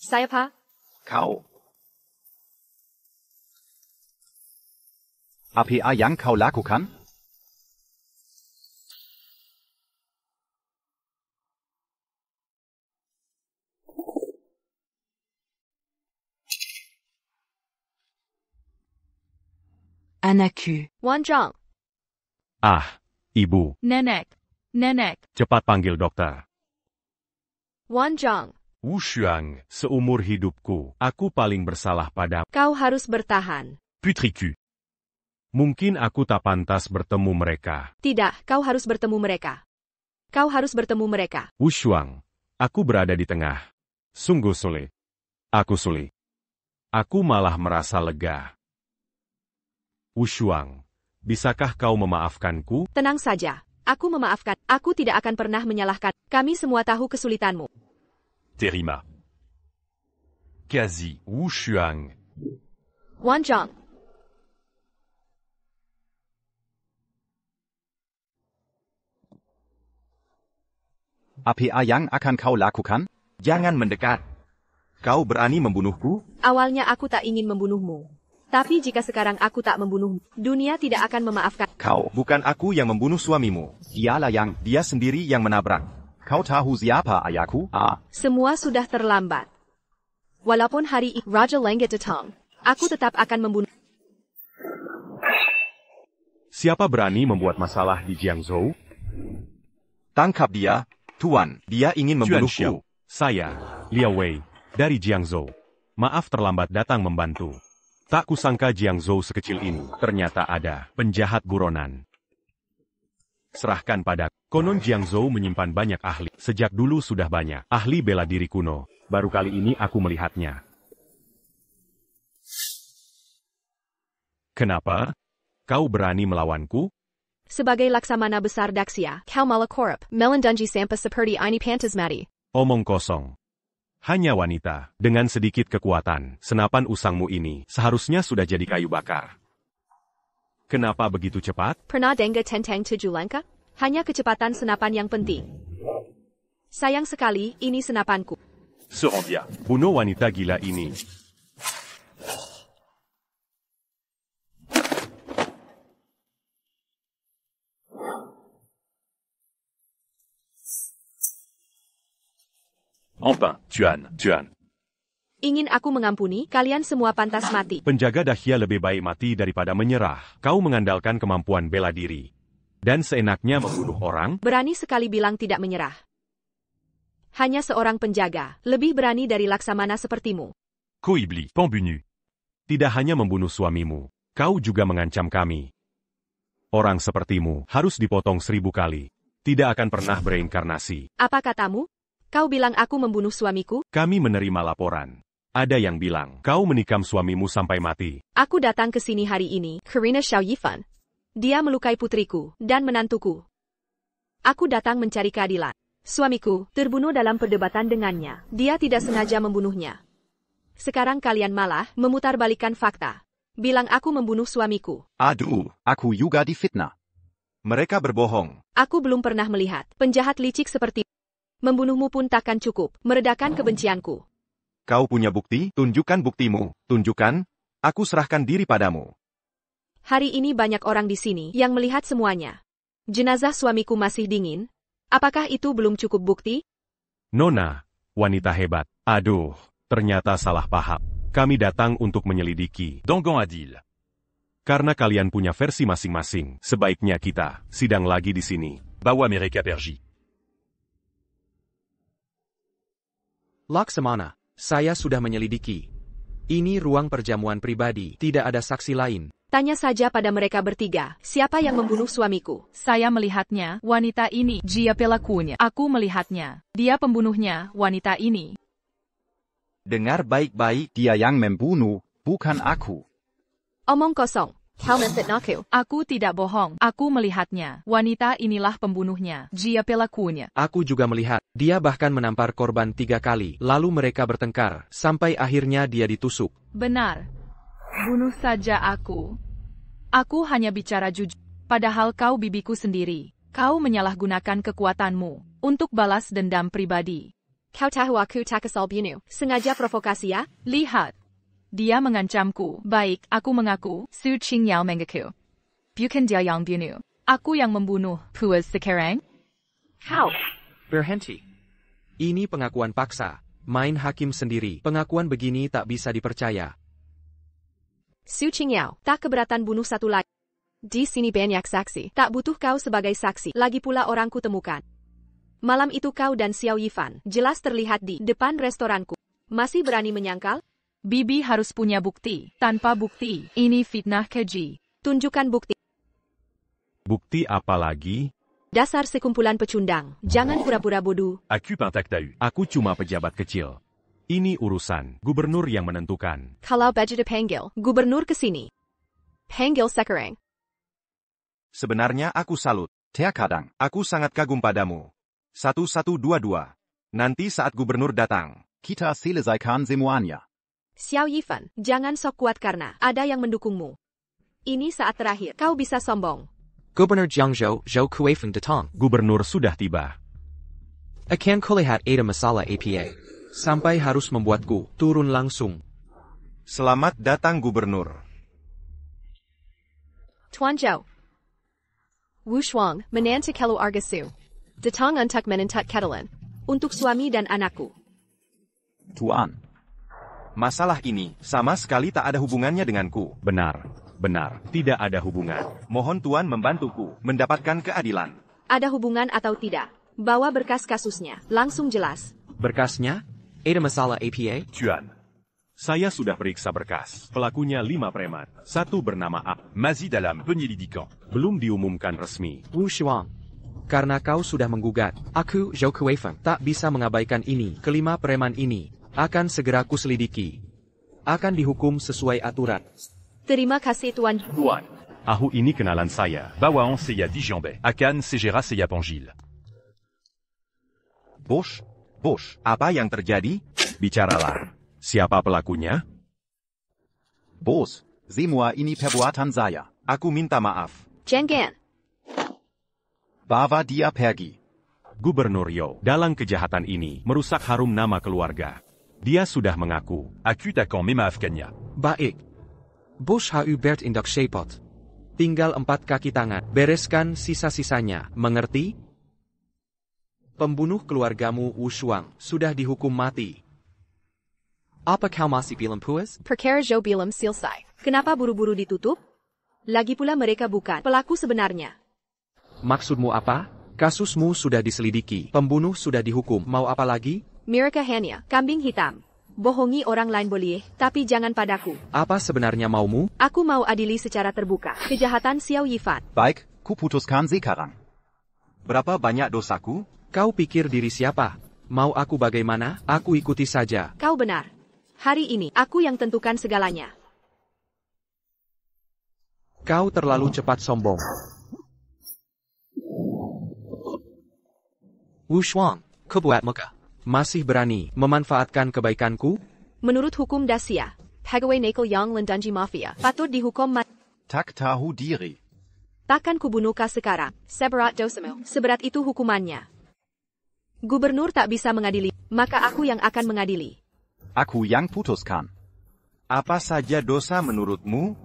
S3: Siapa?
S5: Kau. Apa yang kau lakukan?
S7: Anaku.
S3: Wanzhang.
S1: Ah, ibu.
S6: Nenek. Nenek.
S1: Cepat panggil dokter.
S3: Wanzhang.
S1: Wu Shuang, seumur hidupku, aku paling bersalah pada
S3: Kau harus bertahan.
S1: putriku. Mungkin aku tak pantas bertemu mereka.
S3: Tidak, kau harus bertemu mereka. Kau harus bertemu mereka.
S1: Wu Shuang, aku berada di tengah. Sungguh sulit. Aku sulit. Aku malah merasa lega. Wu Shuang, bisakah kau memaafkanku?
S3: Tenang saja. Aku memaafkan. Aku tidak akan pernah menyalahkan. Kami semua tahu kesulitanmu.
S2: Terima.
S1: Kazi, Wu Shuang.
S3: Wanzhang.
S5: Apa yang akan kau lakukan? Jangan mendekat. Kau berani membunuhku?
S3: Awalnya aku tak ingin membunuhmu. Tapi jika sekarang aku tak membunuhmu, dunia tidak akan memaafkan.
S5: Kau, bukan aku yang membunuh suamimu. Dia sendiri yang menabrak. Kau tahu siapa ayahku?
S3: Semua sudah terlambat. Walaupun hari ini Raja Lenggit datang, aku tetap akan membunuh.
S1: Siapa berani membuat masalah di Jiangzhou?
S5: Tangkap dia, Tuan. Dia ingin
S1: Juan
S5: membunuhku.
S1: Xiao. Saya, Liao Wei, dari Jiangzhou. Maaf terlambat datang membantu. Tak kusangka Jiangzhou sekecil ini, ternyata ada penjahat buronan. Serahkan pada konon Jiangzhou menyimpan banyak ahli. Sejak dulu sudah banyak ahli bela diri kuno. Baru kali ini aku melihatnya. Kenapa? Kau berani melawanku?
S3: Sebagai laksamana besar Daxia, kau malah korup, melindungi sampai seperti ini pantasmati.
S1: Omong kosong. Hanya wanita, dengan sedikit kekuatan, senapan usangmu ini seharusnya sudah jadi kayu bakar. Kenapa begitu cepat?
S3: Pernah dengar tentang Tujulanka? Hanya kecepatan senapan yang penting. Sayang sekali, ini senapanku.
S1: Seobia, bunuh wanita gila ini.
S2: Enfin, Tuan.
S3: Ingin aku mengampuni, kalian semua pantas mati.
S1: Penjaga Dahlia lebih baik mati daripada menyerah. Kau mengandalkan kemampuan bela diri. Dan seenaknya membunuh orang?
S3: Berani sekali bilang tidak menyerah. Hanya seorang penjaga, lebih berani dari laksamana sepertimu.
S2: Koibli, Pambunu.
S1: Tidak hanya membunuh suamimu, kau juga mengancam kami. Orang sepertimu harus dipotong 1000 kali. Tidak akan pernah bereinkarnasi.
S3: Apa katamu? Kau bilang aku membunuh suamiku?
S1: Kami menerima laporan. Ada yang bilang, kau menikam suamimu sampai mati.
S3: Aku datang ke sini hari ini, Karina Xiao Yifan. Dia melukai putriku dan menantuku. Aku datang mencari keadilan. Suamiku terbunuh dalam perdebatan dengannya. Dia tidak sengaja membunuhnya. Sekarang kalian malah memutarbalikkan fakta. Bilang aku membunuh suamiku.
S5: Aduh, aku juga difitnah. Mereka berbohong.
S3: Aku belum pernah melihat penjahat licik seperti membunuhmu pun takkan cukup meredakan kebencianku.
S5: Kau punya bukti? Tunjukkan buktimu. Tunjukkan, aku serahkan diri padamu.
S3: Hari ini banyak orang di sini yang melihat semuanya. Jenazah suamiku masih dingin. Apakah itu belum cukup bukti?
S1: Nona, wanita hebat. Aduh, ternyata salah paham. Kami datang untuk menyelidiki.
S2: Dangan Adil.
S1: Karena kalian punya versi masing-masing, sebaiknya kita sidang lagi di sini.
S2: Bawa mereka pergi.
S8: Laksamana, saya sudah menyelidiki. Ini ruang perjamuan pribadi, tidak ada saksi lain.
S3: Tanya saja pada mereka bertiga, siapa yang membunuh suamiku?
S6: Saya melihatnya, wanita ini. Dia pelakunya. Aku melihatnya. Dia pembunuhnya, wanita ini.
S5: Dengar baik-baik, dia yang membunuh, bukan aku.
S3: Omong kosong. Kau memfitnahku.
S6: Aku tidak bohong. Aku melihatnya. Wanita inilah pembunuhnya. Dia pelakunya.
S8: Aku juga melihat. Dia bahkan menampar korban 3 kali, lalu mereka bertengkar, sampai akhirnya dia ditusuk.
S6: Benar. Bunuh saja aku. Aku hanya bicara jujur. Padahal kau bibiku sendiri. Kau menyalahgunakan kekuatanmu untuk balas dendam pribadi.
S3: Kau tahu aku tak asal bunuh. Sengaja provokasi ya?
S6: Lihat. Dia mengancamku. Baik, aku mengaku. Su Qingyao mengaku. Bukan dia yang bunuh. Aku yang membunuh. Puas sekarang?
S3: Kau.
S8: Berhenti. Ini pengakuan paksa. Main hakim sendiri. Pengakuan begini tak bisa dipercaya.
S3: Su Qingyao, tak keberatan bunuh satu lagi. Di sini banyak saksi. Tak butuh kau sebagai saksi. Lagi pula orangku temukan. Malam itu kau dan Xiao Yifan jelas terlihat di depan restoranku. Masih berani menyangkal?
S6: Bibi harus punya bukti. Tanpa bukti, ini fitnah keji.
S3: Tunjukkan bukti.
S1: Bukti apa lagi?
S3: Dasar sekumpulan pecundang. Jangan pura-pura bodoh.
S2: Aku pentak tahu.
S1: Aku cuma pejabat kecil. Ini urusan gubernur yang menentukan.
S3: Kalau baju dipanggil, gubernur ke sini. Panggil sekarang.
S5: Sebenarnya aku salut. Terkadang, aku sangat kagum padamu. 1122. Nanti saat gubernur datang, kita selesaikan semuanya.
S3: Xiao Yifan, jangan sok kuat karena ada yang mendukungmu. Ini saat terakhir, kau bisa sombong.
S8: Gubernur Jiangzhou, Zhou Kuifeng datang.
S1: Gubernur sudah tiba.
S8: Akan kulihat ada masalah APA. Sampai harus membuatku turun langsung.
S5: Selamat datang gubernur.
S3: Tuan Zhou. Wu Shuang, menantu Kelu Argasu. Datang untuk menentuk ketelan. Untuk suami dan anakku.
S5: Tuan. Masalah ini sama sekali tak ada hubungannya denganku.
S1: Benar, tidak ada hubungan.
S5: Mohon Tuan membantuku mendapatkan keadilan.
S3: Ada hubungan atau tidak? Bawa berkas kasusnya, langsung jelas.
S8: Berkasnya? Ada masalah APA?
S2: Tuan.
S1: Saya sudah periksa berkas. Pelakunya 5 preman. 1 bernama A.
S2: Masih dalam penyelidikan.
S1: Belum diumumkan resmi.
S8: Wu Shuang. Karena kau sudah menggugat, aku, Zhou Kuifeng, tak bisa mengabaikan ini. Kelima preman ini akan segera kuselidiki. Akan dihukum sesuai aturan.
S3: Terima kasih Tuan.
S1: Tuan, Ahu ini kenalan saya.
S2: Bawaon Seya Dijambet. Akan Segera Seya Pangil.
S5: Bosch, apa yang terjadi?
S1: Bicaralah. Siapa pelakunya?
S5: Bos, semua ini perbuatan saya. Aku minta maaf.
S3: Jangan.
S5: Bawa dia pergi.
S1: Gubernur Yo, dalam kejahatan ini, merusak harum nama keluarga. Dia sudah mengaku.
S2: Aku takkan memaafkannya.
S8: Baik. Bush Hubert Indok Shepot. Tinggal 4 kaki tangan. Bereskan sisa-sisanya, mengerti? Pembunuh keluargamu Wu Shuang sudah dihukum mati. Apa kau masih belum puas?
S3: Perkara Jo belum selesai. Kenapa buru-buru ditutup? Lagi pula mereka bukan pelaku sebenarnya.
S8: Maksudmu apa? Kasusmu sudah diselidiki. Pembunuh sudah dihukum. Mau apa lagi?
S3: Mereka hanya kambing hitam. Bohongi orang lain boleh, tapi jangan padaku.
S8: Apa sebenarnya maumu?
S3: Aku mau adili secara terbuka. Kejahatan Xiao Yifan.
S5: Baik, kuputuskan sekarang. Berapa banyak dosaku?
S8: Kau pikir diri siapa? Mau aku bagaimana? Aku ikuti saja.
S3: Kau benar. Hari ini, aku yang tentukan segalanya.
S8: Kau terlalu cepat sombong. Wu Shuang, kebuat muka. Masih berani memanfaatkan kebaikanku?
S3: Menurut hukum Dacia, pegawai Nakal Yang Lindunji Mafia patut dihukum mati.
S5: Tak tahu diri.
S3: Takkan kubunuh kau sekarang. Seberat dosamu. Seberat itu hukumannya. Gubernur tak bisa mengadili, maka aku yang akan mengadili.
S5: Aku yang putuskan. Apa saja dosa menurutmu?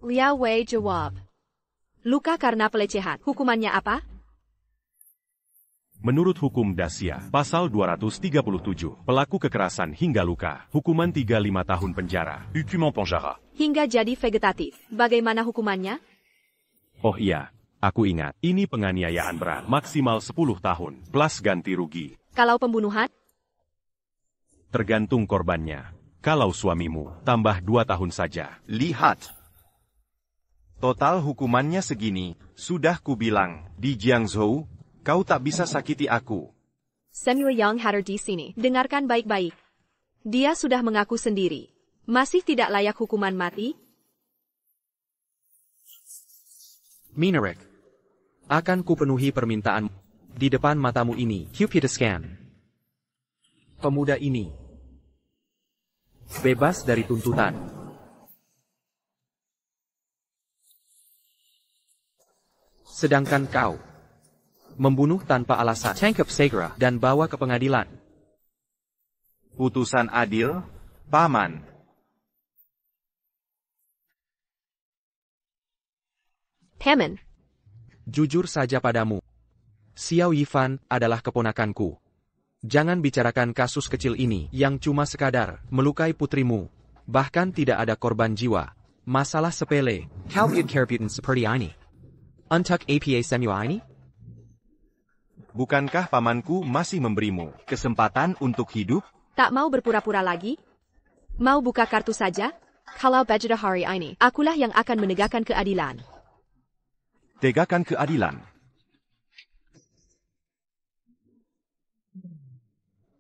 S3: Liao Wei jawab. Luka karena pelecehan. Hukumannya apa?
S1: Menurut hukum Dacia, pasal 237, pelaku kekerasan hingga luka, hukuman 35 tahun penjara.
S2: Hukuman penjara.
S3: Hingga jadi vegetatif. Bagaimana hukumannya?
S1: Oh iya, aku ingat, ini penganiayaan berat, maksimal 10 tahun, plus ganti rugi.
S3: Kalau pembunuhan?
S1: Tergantung korbannya. Kalau suamimu, tambah 2 tahun saja.
S5: Lihat. Total hukumannya segini. Sudah kubilang, di Jiangzhou, kau tak bisa sakiti aku.
S3: Samuel Yang hadir di sini. Dengarkan baik-baik. Dia sudah mengaku sendiri. Masih tidak layak hukuman mati?
S8: Minarek. Akan kupenuhi permintaanmu. Di depan matamu ini, Cupidiscan. Pemuda ini bebas dari tuntutan. Sedangkan kau membunuh tanpa alasan, tangkap segera, dan bawa ke pengadilan.
S5: Putusan adil, Paman.
S3: Paman.
S8: Jujur saja padamu. Xiao Yifan adalah keponakanku. Jangan bicarakan kasus kecil ini yang cuma sekadar melukai putrimu. Bahkan tidak ada korban jiwa. Masalah sepele. Kau kerabutan seperti ini. Untuk apa semua ini?
S5: Bukankah pamanku masih memberimu kesempatan untuk hidup?
S3: Tak mau berpura-pura lagi? Mau buka kartu saja? Kalau Bajra hari ini, akulah yang akan menegakkan keadilan.
S5: Tegakkan keadilan.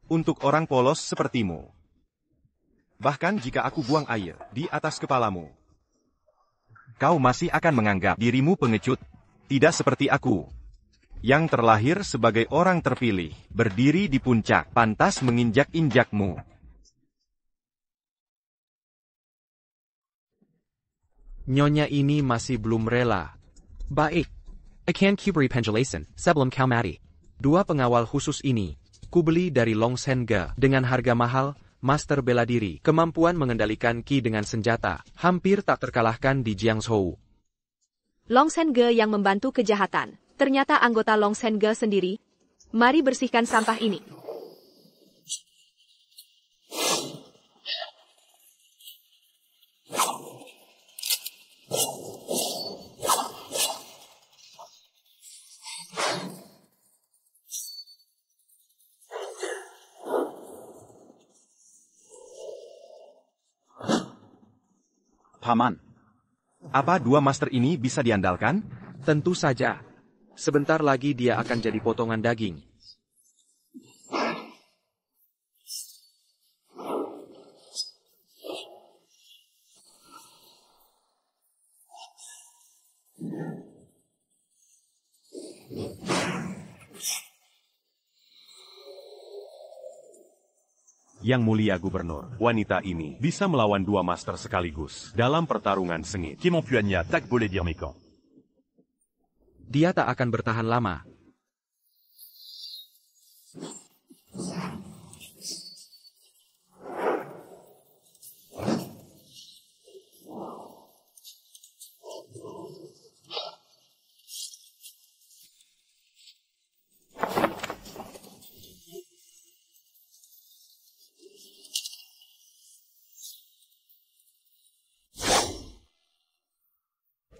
S5: Untuk orang polos sepertimu. Bahkan jika aku buang air di atas kepalamu, kau masih akan menganggap dirimu pengecut. Tidak seperti aku, yang terlahir sebagai orang terpilih, berdiri di puncak, pantas menginjak-injakmu.
S8: Nyonya ini masih belum rela. Baik. Akan kuberi penjelasan sebelum kau mati. 2 pengawal khusus ini kubeli dari Long Sen Ge dengan harga mahal, master bela diri, kemampuan mengendalikan ki dengan senjata, hampir tak terkalahkan di Jiangzhou.
S3: Long Sen Ge yang membantu kejahatan, ternyata anggota Long Sen Ge sendiri. Mari bersihkan sampah ini.
S5: Paman, apa 2 master ini bisa diandalkan?
S8: Tentu saja. Sebentar lagi dia akan jadi potongan daging.
S1: Yang Mulia Gubernur, wanita ini bisa melawan dua master sekaligus dalam pertarungan sengit.
S2: Qui mon puania, tac boleh dire mes camps.
S8: Dia tak akan bertahan lama.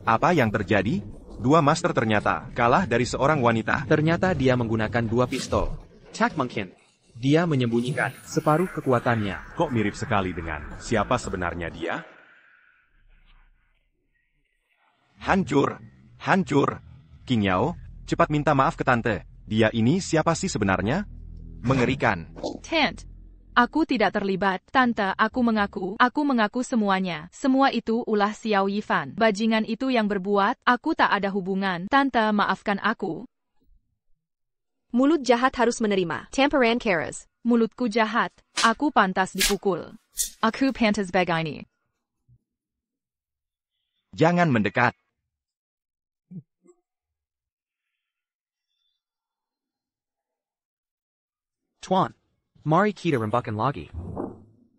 S5: Apa yang terjadi? Dua master ternyata kalah dari seorang wanita.
S8: Ternyata dia menggunakan dua pistol. Tak mungkin. Dia menyembunyikan separuh kekuatannya.
S1: Kok mirip sekali dengan siapa sebenarnya dia?
S5: Hancur. Hancur. King Yao, cepat minta maaf ke tante. Dia ini siapa sih sebenarnya? Mengerikan.
S6: Tant. Aku tidak terlibat, Tante, aku mengaku semuanya. Semua itu ulah Xiao Yifan. Bajingan itu yang berbuat, aku tak ada hubungan. Tante, maafkan aku.
S3: Mulut jahat harus menerima. Tamparan Keras.
S6: Mulutku jahat, aku pantas dipukul. Aku pantas begini.
S5: Jangan mendekat.
S8: Tuan. Mari kita rembakan lagi.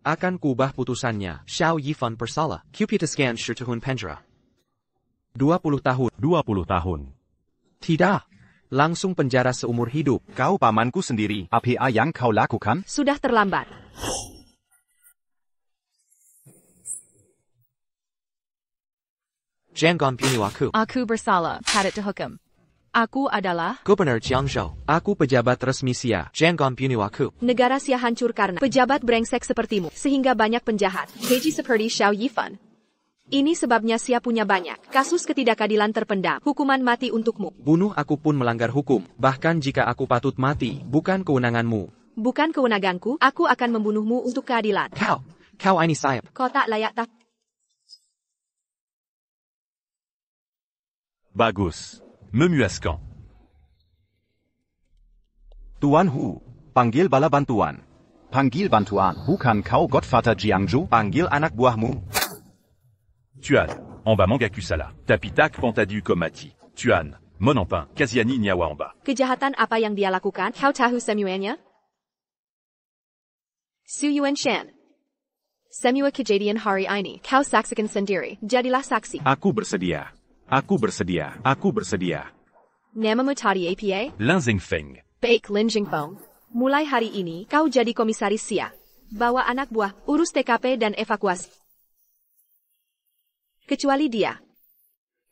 S8: Akan kubah putusannya. Xiao Yifan bersalah. Kita scan syurtahun penjara. 20 tahun.
S1: 20 tahun.
S8: Tidak. Langsung penjara seumur hidup.
S5: Kau pamanku sendiri. Apa yang kau lakukan?
S3: Sudah terlambat.
S8: Jangan bunuh aku.
S6: Aku bersalah, padat dihukum. Aku adalah
S8: Gubernur Jiangzhou. Aku pejabat resmi Xia. Jangan bunuh aku.
S3: Negara Xia hancur karena pejabat brengsek sepertimu, sehingga banyak penjahat, keji seperti Xiao Yifan. Ini sebabnya Xia punya banyak kasus ketidakadilan terpendam, hukuman mati untukmu.
S8: Bunuh aku pun melanggar hukum, bahkan jika aku patut mati, bukan kewenanganmu.
S3: Bukan kewenanganku, aku akan membunuhmu untuk keadilan.
S8: Kau ini sayap.
S3: Kau tak layak tak.
S1: Bagus.
S2: Memuaskan.
S5: Tuan Hu, panggil bala bantuan. Panggil bantuan, bukan kau Godfather Jiangzhou? Panggil anak buahmu.
S2: Tuan, en bas Mangakusala. Tapitak Pantadu Komati. Tuan, Monempin, Kaziani Nyawa en bas.
S3: Kejahatan apa yang dia lakukan? Kau tahu semuanya? Su Yuan Shan. Semua kejadian hari ini, kau saksikan sendiri. Jadilah saksi.
S1: Aku bersedia. Aku bersedia. Aku bersedia.
S3: Namamu tadi apa?
S2: Lin Zhengfeng.
S3: Baik Lin Jingfeng. Mulai hari ini, kau jadi komisaris Xia. Bawa anak buah, urus TKP dan evakuasi. Kecuali dia.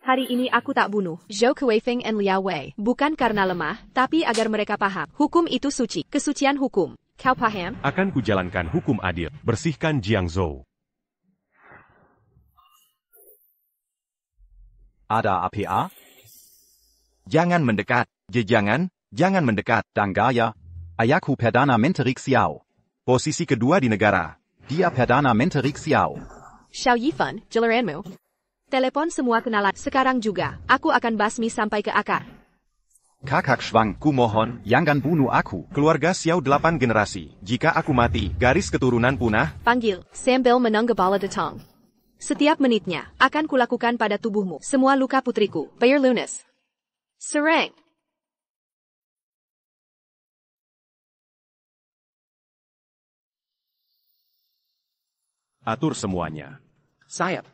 S3: Hari ini aku tak bunuh Zhou Kuifeng dan Liao Wei. Bukan karena lemah, tapi agar mereka paham. Hukum itu suci. Kesucian hukum. Kau paham?
S1: Akan kujalankan hukum adil. Bersihkan Jiangzhou.
S5: Ada apa? Jangan mendekat. Jangan mendekat. Danggaya. Ayahku Perdana Menteri Xiao. Posisi kedua di negara. Dia Perdana Menteri Xiao.
S3: Xiao Yifan, jelaranmu. Telepon semua kenalan. Sekarang juga, aku akan basmi sampai ke akar.
S5: Kakak Shwang, kumohon, jangan bunuh aku. Keluarga Xiao 8 generasi. Jika aku mati, garis keturunan punah.
S3: Panggil, sambil menanggap datang. Setiap menitnya, akan kulakukan pada tubuhmu. Semua luka putriku, bayar lunas. Serang.
S1: Atur semuanya.
S8: Sayap.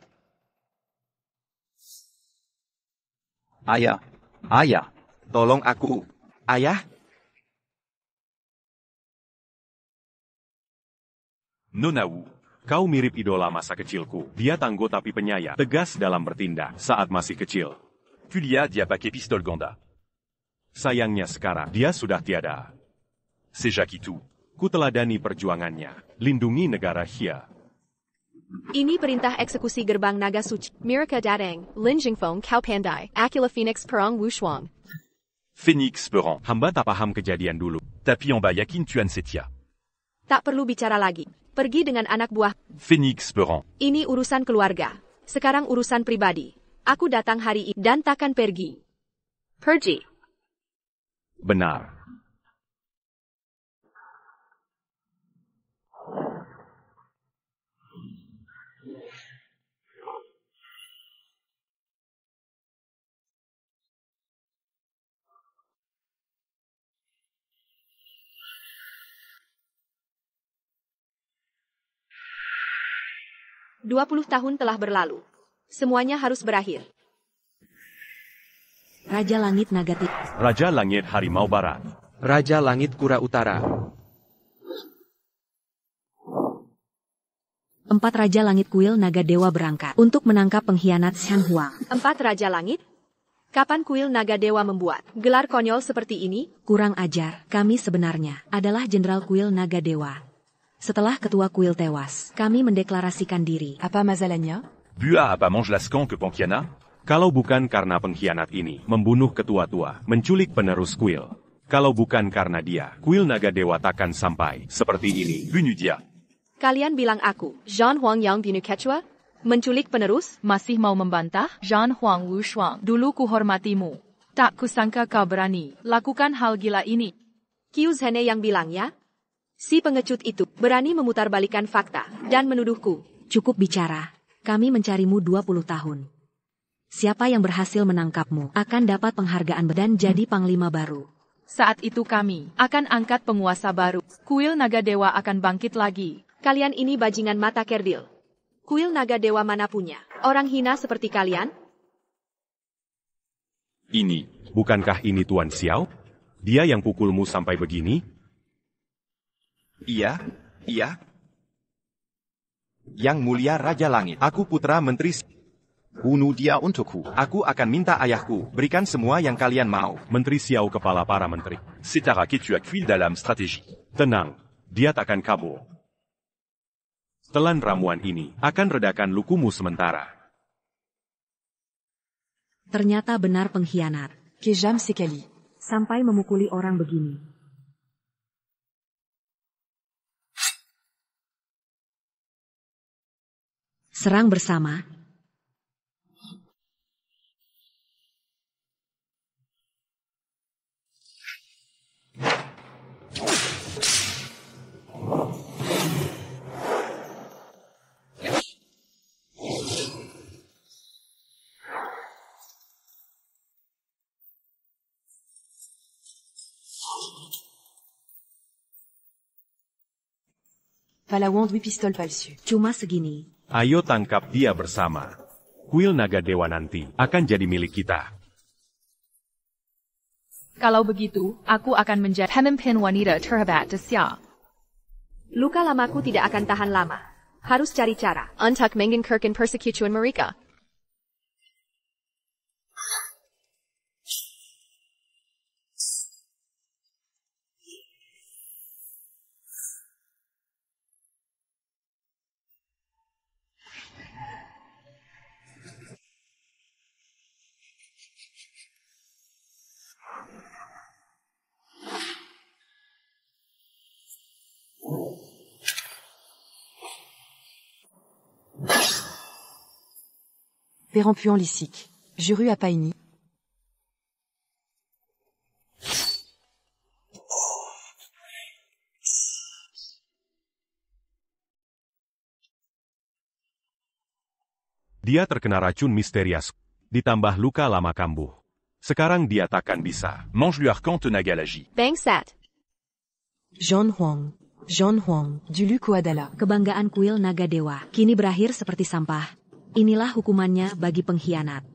S5: Ayah. Tolong aku. Ayah.
S2: Nonawu.
S1: Kau mirip idola masa kecilku. Dia tangguh tapi penyayang. Tegas dalam bertindak saat masih kecil.
S2: Kulia dia pakai pistol Ganda.
S1: Sayangnya sekarang, dia sudah tiada.
S2: C'est Jakitu.
S1: Kuteladani perjuangannya. Lindungi negara Xia.
S3: Ini perintah eksekusi gerbang naga suci. Miraka Datang, Lin Jingfeng, Kau Pandai, Akila Phoenix Perang Wushuang.
S2: Phoenix Perang.
S1: Hamba tak paham kejadian dulu.
S2: Tapi en bas Yakin Tuan Setia.
S3: Tak perlu bicara lagi. Pergi dengan anak buah.
S2: Phoenix Perang.
S3: Ini urusan keluarga. Sekarang urusan pribadi. Aku datang hari ini dan takkan pergi. Pergi.
S1: Benar.
S3: Dua 20 tahun telah berlalu. Semuanya harus berakhir.
S4: Raja Langit Nagati.
S1: Raja Langit Harimau Barat.
S8: Raja Langit Kura Utara.
S4: 4 Raja Langit Kuil Naga Dewa berangkat untuk menangkap pengkhianat Shan Huang.
S3: 4 Raja Langit? Kapan kuil Naga Dewa membuat gelar konyol seperti ini?
S4: Kurang ajar, kami sebenarnya adalah Jenderal Kuil Naga Dewa. Setelah ketua kuil tewas, kami mendeklarasikan diri.
S7: Apa masalahnya?
S2: Bua apa mange lascan que Pankiana?
S1: Kalau bukan karena pengkhianat ini, membunuh ketua tua, menculik penerus kuil. Kalau bukan karena dia, kuil Naga Dewa takkan sampai seperti ini.
S2: Bunudia.
S3: Kalian bilang aku, Zhan Huang yang binu Quechua? Menculik penerus?
S6: Masih mau membantah? Zhan Huang Wu Shuang, dulu kuhormatimu. Tak kusangka kau berani lakukan hal gila ini.
S3: Qiu Zhene yang bilangnya? Si pengecut itu berani memutarbalikkan fakta dan menuduhku.
S4: Cukup bicara. Kami mencarimu 20 tahun. Siapa yang berhasil menangkapmu akan dapat penghargaan dan jadi panglima baru.
S6: Saat itu kami akan angkat penguasa baru. Kuil Naga Dewa akan bangkit lagi.
S3: Kalian ini bajingan mata kerdil. Kuil Naga Dewa mana punya orang hina seperti kalian?
S1: Ini, bukankah ini Tuan Xiao? Dia yang pukulmu sampai begini?
S5: Iya. Yang mulia Raja Langit, aku putra menteri. Bunuh dia untukku. Aku akan minta ayahku, berikan semua yang kalian mau.
S1: Menteri Xiao kepala para menteri.
S2: Setara que tu as cuil dalam strategi.
S1: Tenang, dia takkan kabur. Telan ramuan ini akan redakan lukumu sementara.
S4: Ternyata benar pengkhianat.
S7: Kejam sekali.
S4: Sampai memukuli orang begini. Serang bersama.
S7: Palawand 8 pistol palsu.
S4: Cuma segini.
S1: Ayo tangkap dia bersama. Kuil Naga Dewa nanti akan jadi milik kita.
S6: Kalau begitu, aku akan menjadi pemimpin wanita terhebat di Xia.
S3: Luka lamaku tidak akan tahan lama. Harus cari cara untuk mengingatkan persekutuan mereka.
S7: Pérempuan Lysique. Juru à Paini.
S1: Dia terkena racun misterius, ditambah luka lama kambuh. Sekarang dia takkan bisa.
S2: Mange-lui arcante Nagalagi.
S3: Bangsat.
S7: Zhan Huang, du Luku Adala.
S4: Kebanggaan kuil Naga Dewa kini berakhir seperti sampah. Inilah hukumannya bagi pengkhianat.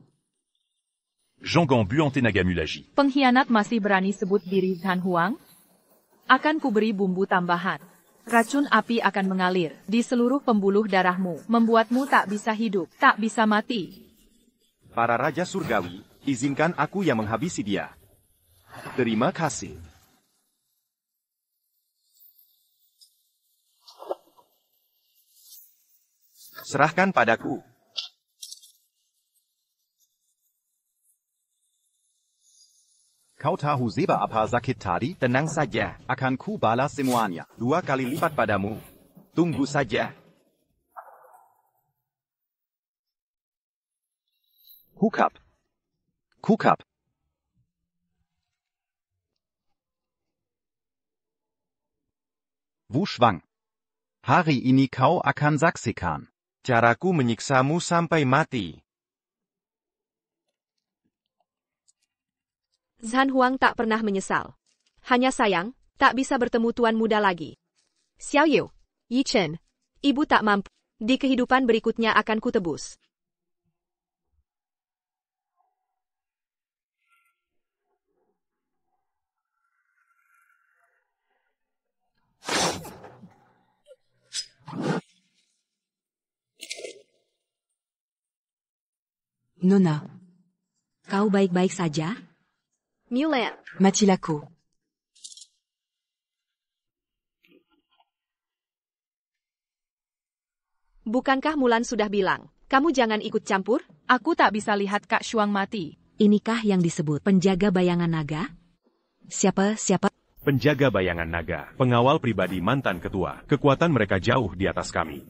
S2: Zhonggan Buante Nagamulagi.
S6: Pengkhianat masih berani sebut diri Zhan Huang? Akan kuberi bumbu tambahan. Racun api akan mengalir di seluruh pembuluh darahmu, membuatmu tak bisa hidup, tak bisa mati.
S5: Para Raja Surgawi, izinkan aku yang menghabisi dia. Terima kasih. Serahkan padaku. Kau tahu Zeba apa sakit tadi? Tenang saja, akan ku balas semuanya. 2 kali lipat padamu. Tunggu saja. Hukap. Kukap. Wushwang. Hari ini kau akan saksikan
S1: caraku menyiksamu sampai mati.
S3: Zhan Huang tak pernah menyesal. Hanya sayang, tak bisa bertemu tuan muda lagi. Xiao Yu, Yi Chen, ibu tak mampu. Di kehidupan berikutnya akan kutebus.
S7: Nona.
S4: Kau baik-baik saja?
S3: Mulan,
S7: Matilako.
S3: bukankah Mulan sudah bilang, kamu jangan ikut campur?
S6: Aku tak bisa lihat Kak Shuang mati.
S4: Inikah yang disebut penjaga bayangan naga? Siapa?
S1: Penjaga bayangan naga, pengawal pribadi mantan ketua. Kekuatan mereka jauh di atas kami.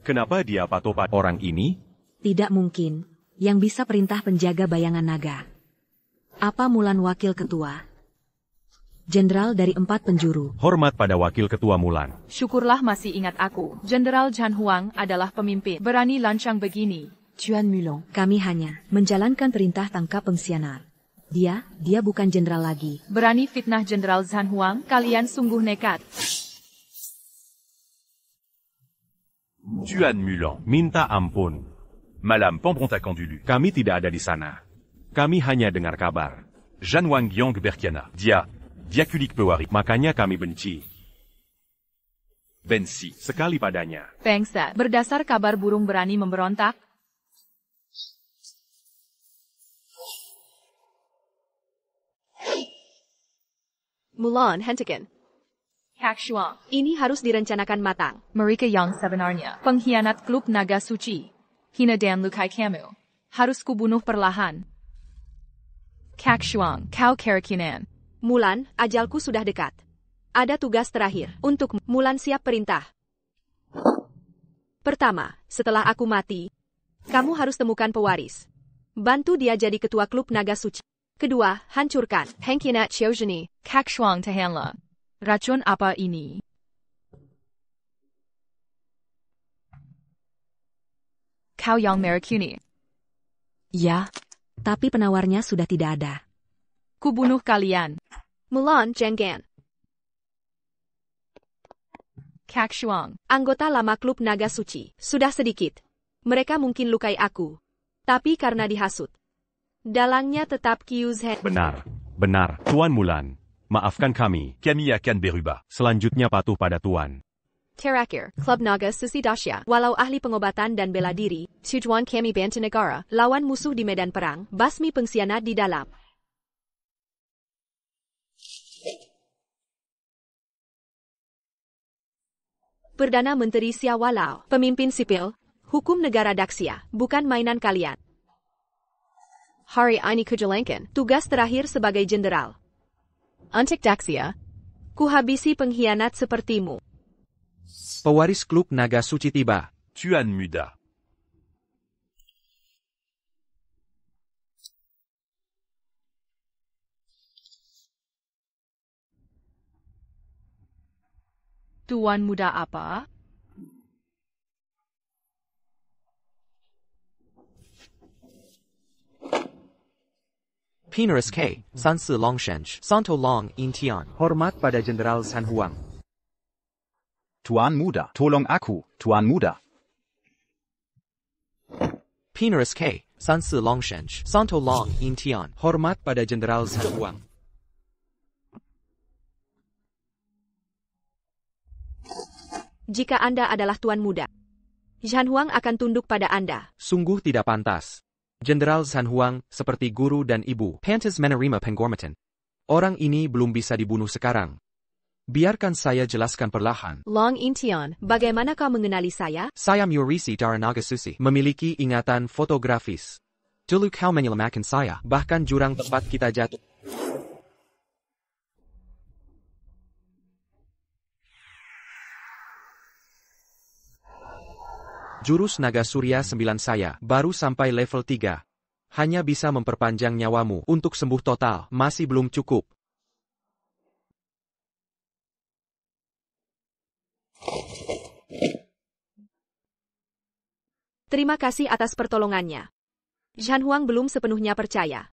S1: Kenapa dia patuh pada orang ini?
S4: Tidak mungkin. Yang bisa perintah penjaga bayangan naga. Apa Mulan wakil ketua? Jenderal dari 4 penjuru.
S1: Hormat pada wakil ketua Mulan.
S6: Syukurlah masih ingat aku. Jenderal Zhan Huang adalah pemimpin. Berani lancang begini.
S7: Tuan Mulan.
S4: Kami hanya menjalankan perintah tangkap pengkhianat. Dia bukan jenderal lagi.
S6: Berani fitnah Jenderal Zhan Huang, kalian sungguh nekat.
S2: Tuan Mulan.
S1: Minta ampun.
S2: Malam Pembrontakan dulu.
S1: Kami tidak ada di sana. Kami hanya dengar kabar.
S2: Zhan Wang Yang Berkiana. Diakulik Pewari.
S1: Makanya kami benci
S2: Bensi.
S1: sekali padanya.
S6: Bangsa, berdasar kabar burung berani memberontak.
S3: Mulan hentikan.
S6: Kak Shuang,
S3: Ini harus direncanakan matang.
S6: mereka yang sebenarnya pengkhianat klub naga suci. Hina dan lukai kamu. Harus kubunuh perlahan. Kak Shuang, kau kerakinan.
S3: Mulan, ajalku sudah dekat. Ada tugas terakhir. Untuk Mulan siap perintah. Pertama, setelah aku mati, kamu harus temukan pewaris. Bantu dia jadi ketua klub naga suci. Kedua, hancurkan pengkhianat Xiaozheni.
S6: Kak Shuang tahanlah. Racun apa ini? Kau yang merakuni.
S7: Ya.
S4: Tapi penawarnya sudah tidak ada.
S6: Kubunuh kalian.
S3: Mulan Zhenggan,
S6: Kak Shuang,
S3: anggota lama klub naga suci, sudah sedikit. Mereka mungkin lukai aku. Tapi karena dihasut. Dalangnya tetap Kyuzhe.
S1: Benar, Tuan Mulan. Maafkan kami.
S2: Kami akan berubah.
S1: Selanjutnya patuh pada Tuan.
S3: Terakhir, Klub Naga Susi Dasya, walau ahli pengobatan dan bela diri, tujuan kami bantu negara, lawan musuh di medan perang, basmi pengkhianat di dalam. Perdana Menteri Xia Walau, pemimpin sipil, hukum negara Daxia, bukan mainan kalian. Hari ini kujalankan, tugas terakhir sebagai jenderal. Untuk Daxia, kuhabisi pengkhianat sepertimu.
S8: Pewaris klub naga suci tiba.
S2: Tuan Muda.
S6: Tuan muda apa?
S8: Pinerus K. Sansi Longshenj. Santo Long Intian. Hormat pada Jenderal Zhan Huang.
S5: Tuan Muda. Tolong aku, Tuan Muda.
S8: Pinerus K. Sansi Longshenj. Santo Long Intian. Hormat pada Jenderal Zhan Huang.
S3: Jika Anda adalah Tuan Muda, Zhan Huang akan tunduk pada Anda.
S8: Sungguh tidak pantas. Jenderal Zhan Huang seperti guru dan ibu. Pantas menerima penghormatan. Orang ini belum bisa dibunuh sekarang. Biarkan saya jelaskan perlahan.
S3: Long Intian, bagaimana kau mengenali saya?
S8: Saya Murisi dari Nagasusi. Memiliki ingatan fotografis. Dulu kau menyelamatkan saya. Bahkan jurang tempat kita jatuh. Jurus Naga Surya 9 saya, baru sampai level 3. hanya bisa memperpanjang nyawamu. Untuk sembuh total, masih belum cukup.
S3: Terima kasih atas pertolongannya. Zhan Huang belum sepenuhnya percaya.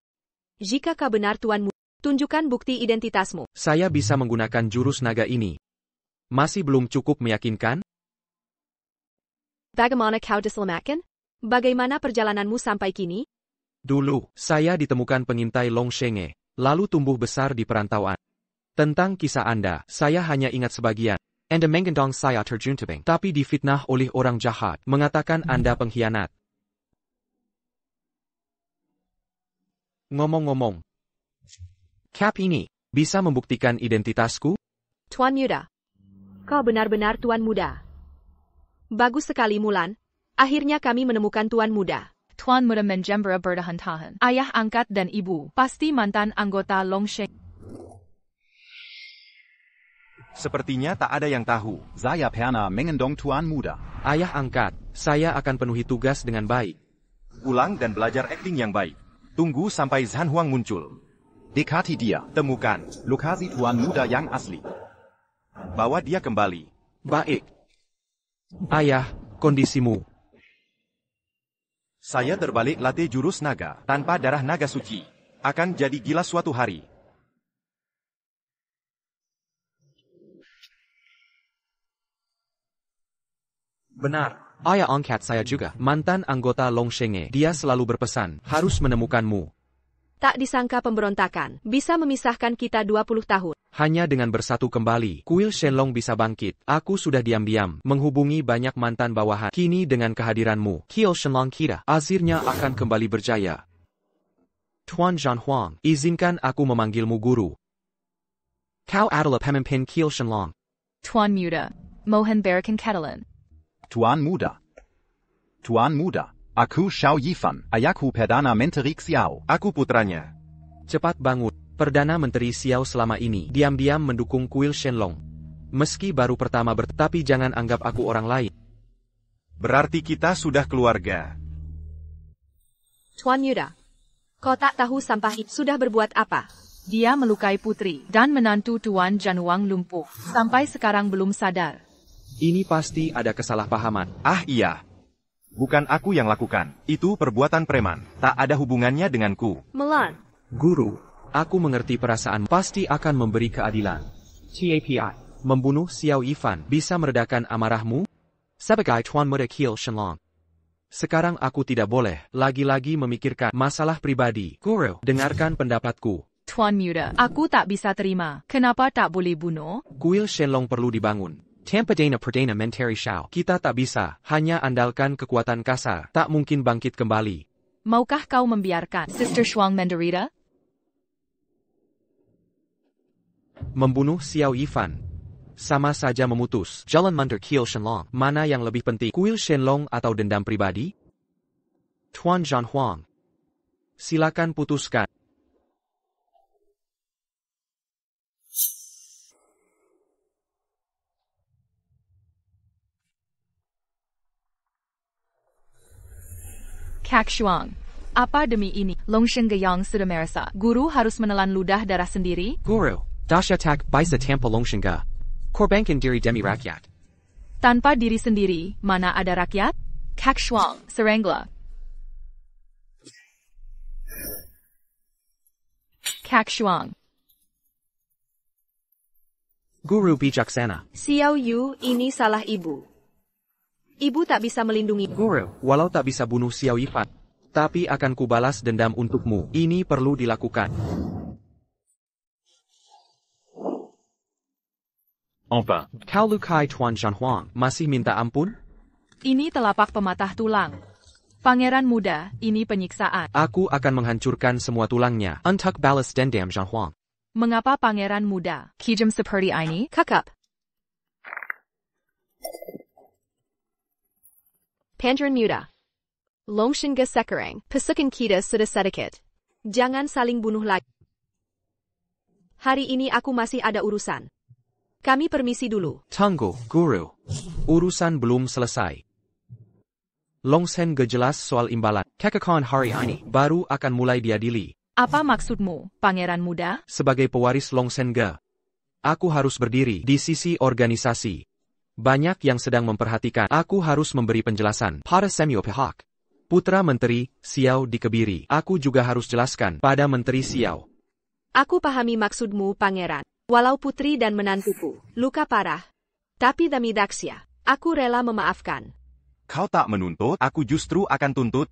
S3: Jika kau benar Tuan Muda, tunjukkan bukti identitasmu.
S8: Saya bisa menggunakan jurus naga ini. Masih belum cukup meyakinkan?
S3: Bagaimana kau diselamatkan? Bagaimana perjalananmu sampai kini?
S8: Dulu, saya ditemukan pengintai Long Shenge, lalu tumbuh besar di perantauan. Tentang kisah Anda, saya hanya ingat sebagian. Anda menggendong saya terjun tebing, tapi difitnah oleh orang jahat, mengatakan Anda pengkhianat. Ngomong-ngomong, Cap ini bisa membuktikan identitasku?
S3: Tuan Muda. Kau benar-benar Tuan Muda. Bagus sekali Mulan. Akhirnya kami menemukan Tuan Muda.
S6: Tuan Muda menjembera bertahan-tahan. Ayah angkat dan ibu, pasti mantan anggota Long Sheng.
S5: Sepertinya tak ada yang tahu. Saya pernah mengendong Tuan Muda.
S8: Ayah angkat, saya akan penuhi tugas dengan baik.
S5: Ulang dan belajar akting yang baik. Tunggu sampai Zhan Huang muncul. Dekati dia. Temukan. Lokasi Tuan Muda yang asli. Bawa dia kembali.
S8: Baik. Ayah, kondisimu.
S5: Saya terbalik latih jurus naga. Tanpa darah naga suci. Akan jadi gila suatu hari.
S8: Benar. Ayah angkat saya juga. Mantan anggota Long Shenge. Dia selalu berpesan, harus menemukanmu.
S3: Tak disangka pemberontakan bisa memisahkan kita 20 tahun.
S8: Hanya dengan bersatu kembali, kuil Shenlong bisa bangkit. Aku sudah diam-diam menghubungi banyak mantan bawahan. Kini dengan kehadiranmu, kuil Shenlong kita akhirnya akan kembali berjaya. Tuan Zhan Huang, izinkan aku memanggilmu guru. Kau adalah pemimpin kuil Shenlong.
S6: Tuan Muda, mohon berikan keterangan.
S5: Tuan Muda. Tuan Muda. Aku Xiao Yifan. Ayahku Perdana Menteri Xiao. Aku putranya.
S8: Cepat bangun. Perdana Menteri Xiao selama ini diam-diam mendukung kuil Shenlong. Meski baru pertama tapi jangan anggap aku orang lain.
S5: Berarti kita sudah keluarga.
S3: Tuan Muda. Kau tak tahu sampah itu sudah berbuat apa?
S6: Dia melukai putri dan menantu Tuan Zhan Huang lumpuh. Sampai sekarang belum sadar.
S8: Ini pasti ada kesalahpahaman.
S5: Ah iya. Bukan aku yang lakukan. Itu perbuatan preman. Tak ada hubungannya denganku.
S3: Mulan.
S8: Guru, aku mengerti perasaan pasti akan memberi keadilan. TAPI. Membunuh Xiao Yifan bisa meredakan amarahmu? Sebagai Tuan Muda kuil Shenlong. Sekarang aku tidak boleh lagi-lagi memikirkan masalah pribadi. Guru, dengarkan pendapatku.
S6: Tuan Muda, aku tak bisa terima. Kenapa tak boleh bunuh?
S8: Kuil Shenlong perlu dibangun. Tanpa Perdana Menteri Xiao, kita tak bisa hanya andalkan kekuatan kasar, tak mungkin bangkit kembali.
S6: Maukah kau membiarkan Sister Shuang menderita?
S8: Membunuh Xiao Yifan sama saja memutus jalan mandir kuil Shenlong. Mana yang lebih penting, kuil Shenlong atau dendam pribadi? Tuan Zhan Huang, silakan putuskan.
S6: Kak Shuang, apa demi ini? Long Shenggeyang sudah merasa. Guru harus menelan ludah darah sendiri?
S8: Guru, dasya tak bisa tanpa Long Shengge. Korbankan diri demi rakyat.
S6: Tanpa diri sendiri, mana ada rakyat? Kak Shuang, serengla. Kak Shuang.
S8: Guru bijaksana.
S3: Xiao Yu, ini salah ibu. Ibu tak bisa melindungi.
S8: Guru, walau tak bisa bunuh Xiao Yifan, tapi akan kubalas dendam untukmu. Ini perlu dilakukan.
S2: Enfin.
S8: Kau lukai Tuan Zhan Huang, masih minta ampun?
S6: Ini telapak pematah tulang. Pangeran muda, ini penyiksaan.
S8: Aku akan menghancurkan semua tulangnya untuk balas dendam Zhan Huang.
S6: Mengapa pangeran muda kejam seperti ini?
S3: Kakak. Pangeran muda. Long Shengge sekarang, pasukan kita sudah sedikit. Jangan saling bunuh lagi. Hari ini aku masih ada urusan. Kami permisi dulu.
S8: Tunggu, Guru. Urusan belum selesai. Long Sen jelas soal imbalan. Kekekalan hari ini baru akan mulai diadili.
S6: Apa maksudmu, pangeran muda?
S8: Sebagai pewaris Long Sen aku harus berdiri di sisi organisasi. Banyak yang sedang memperhatikan. Aku harus memberi penjelasan pada semua pihak. Putra Menteri Xiao dikebiri. Aku juga harus jelaskan pada Menteri Xiao.
S3: Aku pahami maksudmu, pangeran. Walau putri dan menantuku luka parah, tapi demi Daxia, aku rela memaafkan.
S5: Kau tak menuntut, aku justru akan tuntut.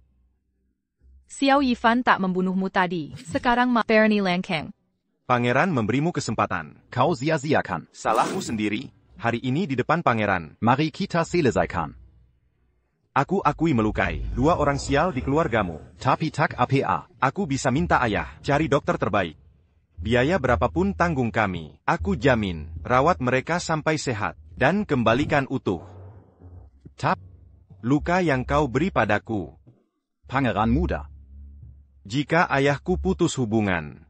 S6: Xiao Yifan tak membunuhmu tadi. Sekarang Barony Langkang.
S5: Pangeran memberimu kesempatan. Kau sia-siakan. Salahmu sendiri. Hari ini di depan pangeran. Mari kita selesaikan. Aku akui melukai 2 orang sial di keluargamu. Tapi tak apa. Aku bisa minta ayah cari dokter terbaik. Biaya berapapun tanggung kami. Aku jamin rawat mereka sampai sehat dan kembalikan utuh. Luka yang kau beri padaku, Pangeran muda. Jika ayahku putus hubungan,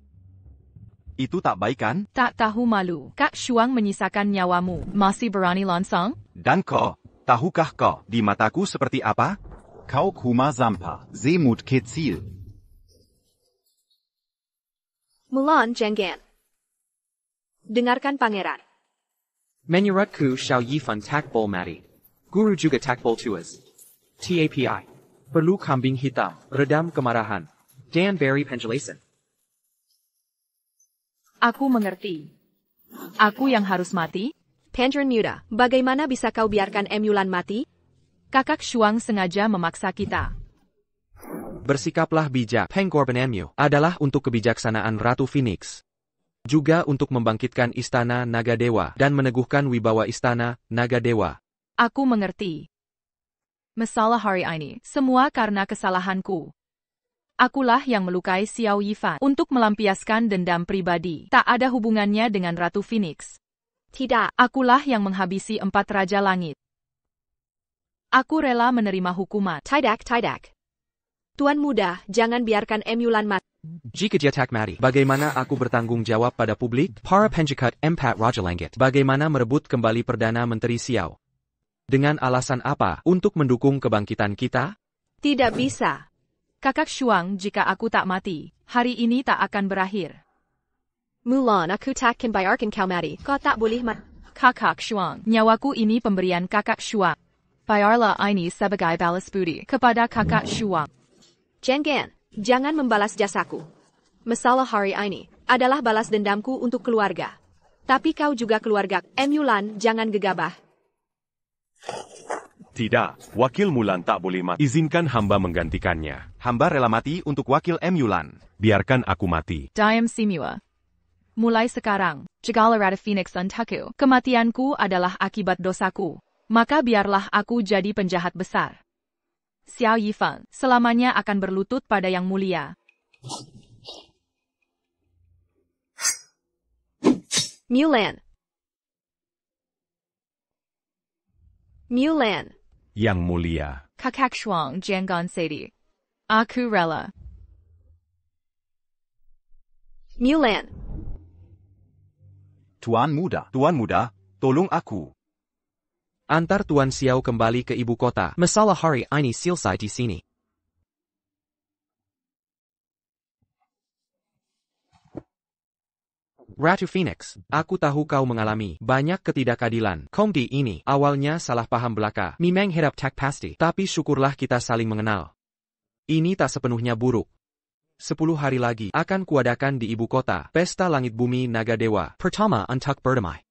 S5: itu tak baik kan?
S6: Tak tahu malu. Kak Shuang menyisakan nyawamu. Masih berani lansang?
S5: Dan kau, tahukah kau di mataku seperti apa? Kau kuma zampa, zemut kecil.
S3: Mulan Jenggan. Dengarkan pangeran.
S8: Menurutku Xiao Yifan takbol mati. Guru juga takbol tuas. TAPI. Perlu kambing hitam, redam kemarahan, dan beri penjelasan.
S6: Aku mengerti. Aku yang harus mati?
S3: Pangeran muda, bagaimana bisa kau biarkan Mulan mati?
S6: Kakak Shuang sengaja memaksa kita.
S8: Bersikaplah bijak. Pengorbanan Mu adalah untuk kebijaksanaan Ratu Phoenix. Juga untuk membangkitkan Istana Naga Dewa dan meneguhkan wibawa Istana Naga Dewa.
S6: Aku mengerti. Masalah hari ini, semua karena kesalahanku. Akulah yang melukai Xiao Yifan untuk melampiaskan dendam pribadi. Tak ada hubungannya dengan Ratu Phoenix.
S3: Tidak.
S6: Akulah yang menghabisi 4 Raja Langit. Aku rela menerima hukuman.
S3: Tidak. Tuan muda, jangan biarkan Mulan mati.
S8: Jika dia tak mati, bagaimana aku bertanggung jawab pada publik? Para penjahat 4 Raja Langit. Bagaimana merebut kembali Perdana Menteri Xiao? Dengan alasan apa? Untuk mendukung kebangkitan kita?
S3: Tidak bisa.
S6: Kakak Shuang, jika aku tak mati, hari ini tak akan berakhir.
S3: Mulan, aku takkan biarkan kau mati. Kau tak boleh mati.
S6: Kakak Shuang, nyawaku ini pemberian Kakak Shuang. Bayarlah ini sebagai balas budi kepada Kakak Shuang.
S3: Jenggan, jangan membalas jasaku. Masalah hari ini adalah balas dendamku untuk keluarga. Tapi kau juga keluarga. Mulan, jangan gegabah.
S1: Tidak, Wakil Mulan tak boleh mati. Izinkan hamba menggantikannya.
S5: Hamba rela mati untuk Wakil Mulan.
S1: Biarkan aku mati.
S6: Diam Simua. Mulai sekarang, jikalau Ratu Phoenix untukku, kematianku adalah akibat dosaku. Maka biarlah aku jadi penjahat besar. Xiao Yifan selamanya akan berlutut pada Yang Mulia.
S3: Mulan.
S1: Yang Mulia.
S6: Kakak Shuang Jangan Sedi. Aku rela.
S3: Mulan.
S5: Tuan muda, tolong aku.
S8: Antar Tuan Xiao kembali ke ibu kota. Masalah hari ini selesai di sini. Ratu Phoenix, aku tahu kau mengalami banyak ketidakadilan. Komedi ini awalnya salah paham belaka. Memang hedap tak pasti, tapi syukurlah kita saling mengenal. Ini tak sepenuhnya buruk. 10 hari lagi akan kuadakan di ibu kota Pesta Langit Bumi Naga Dewa pertama untuk berdamai.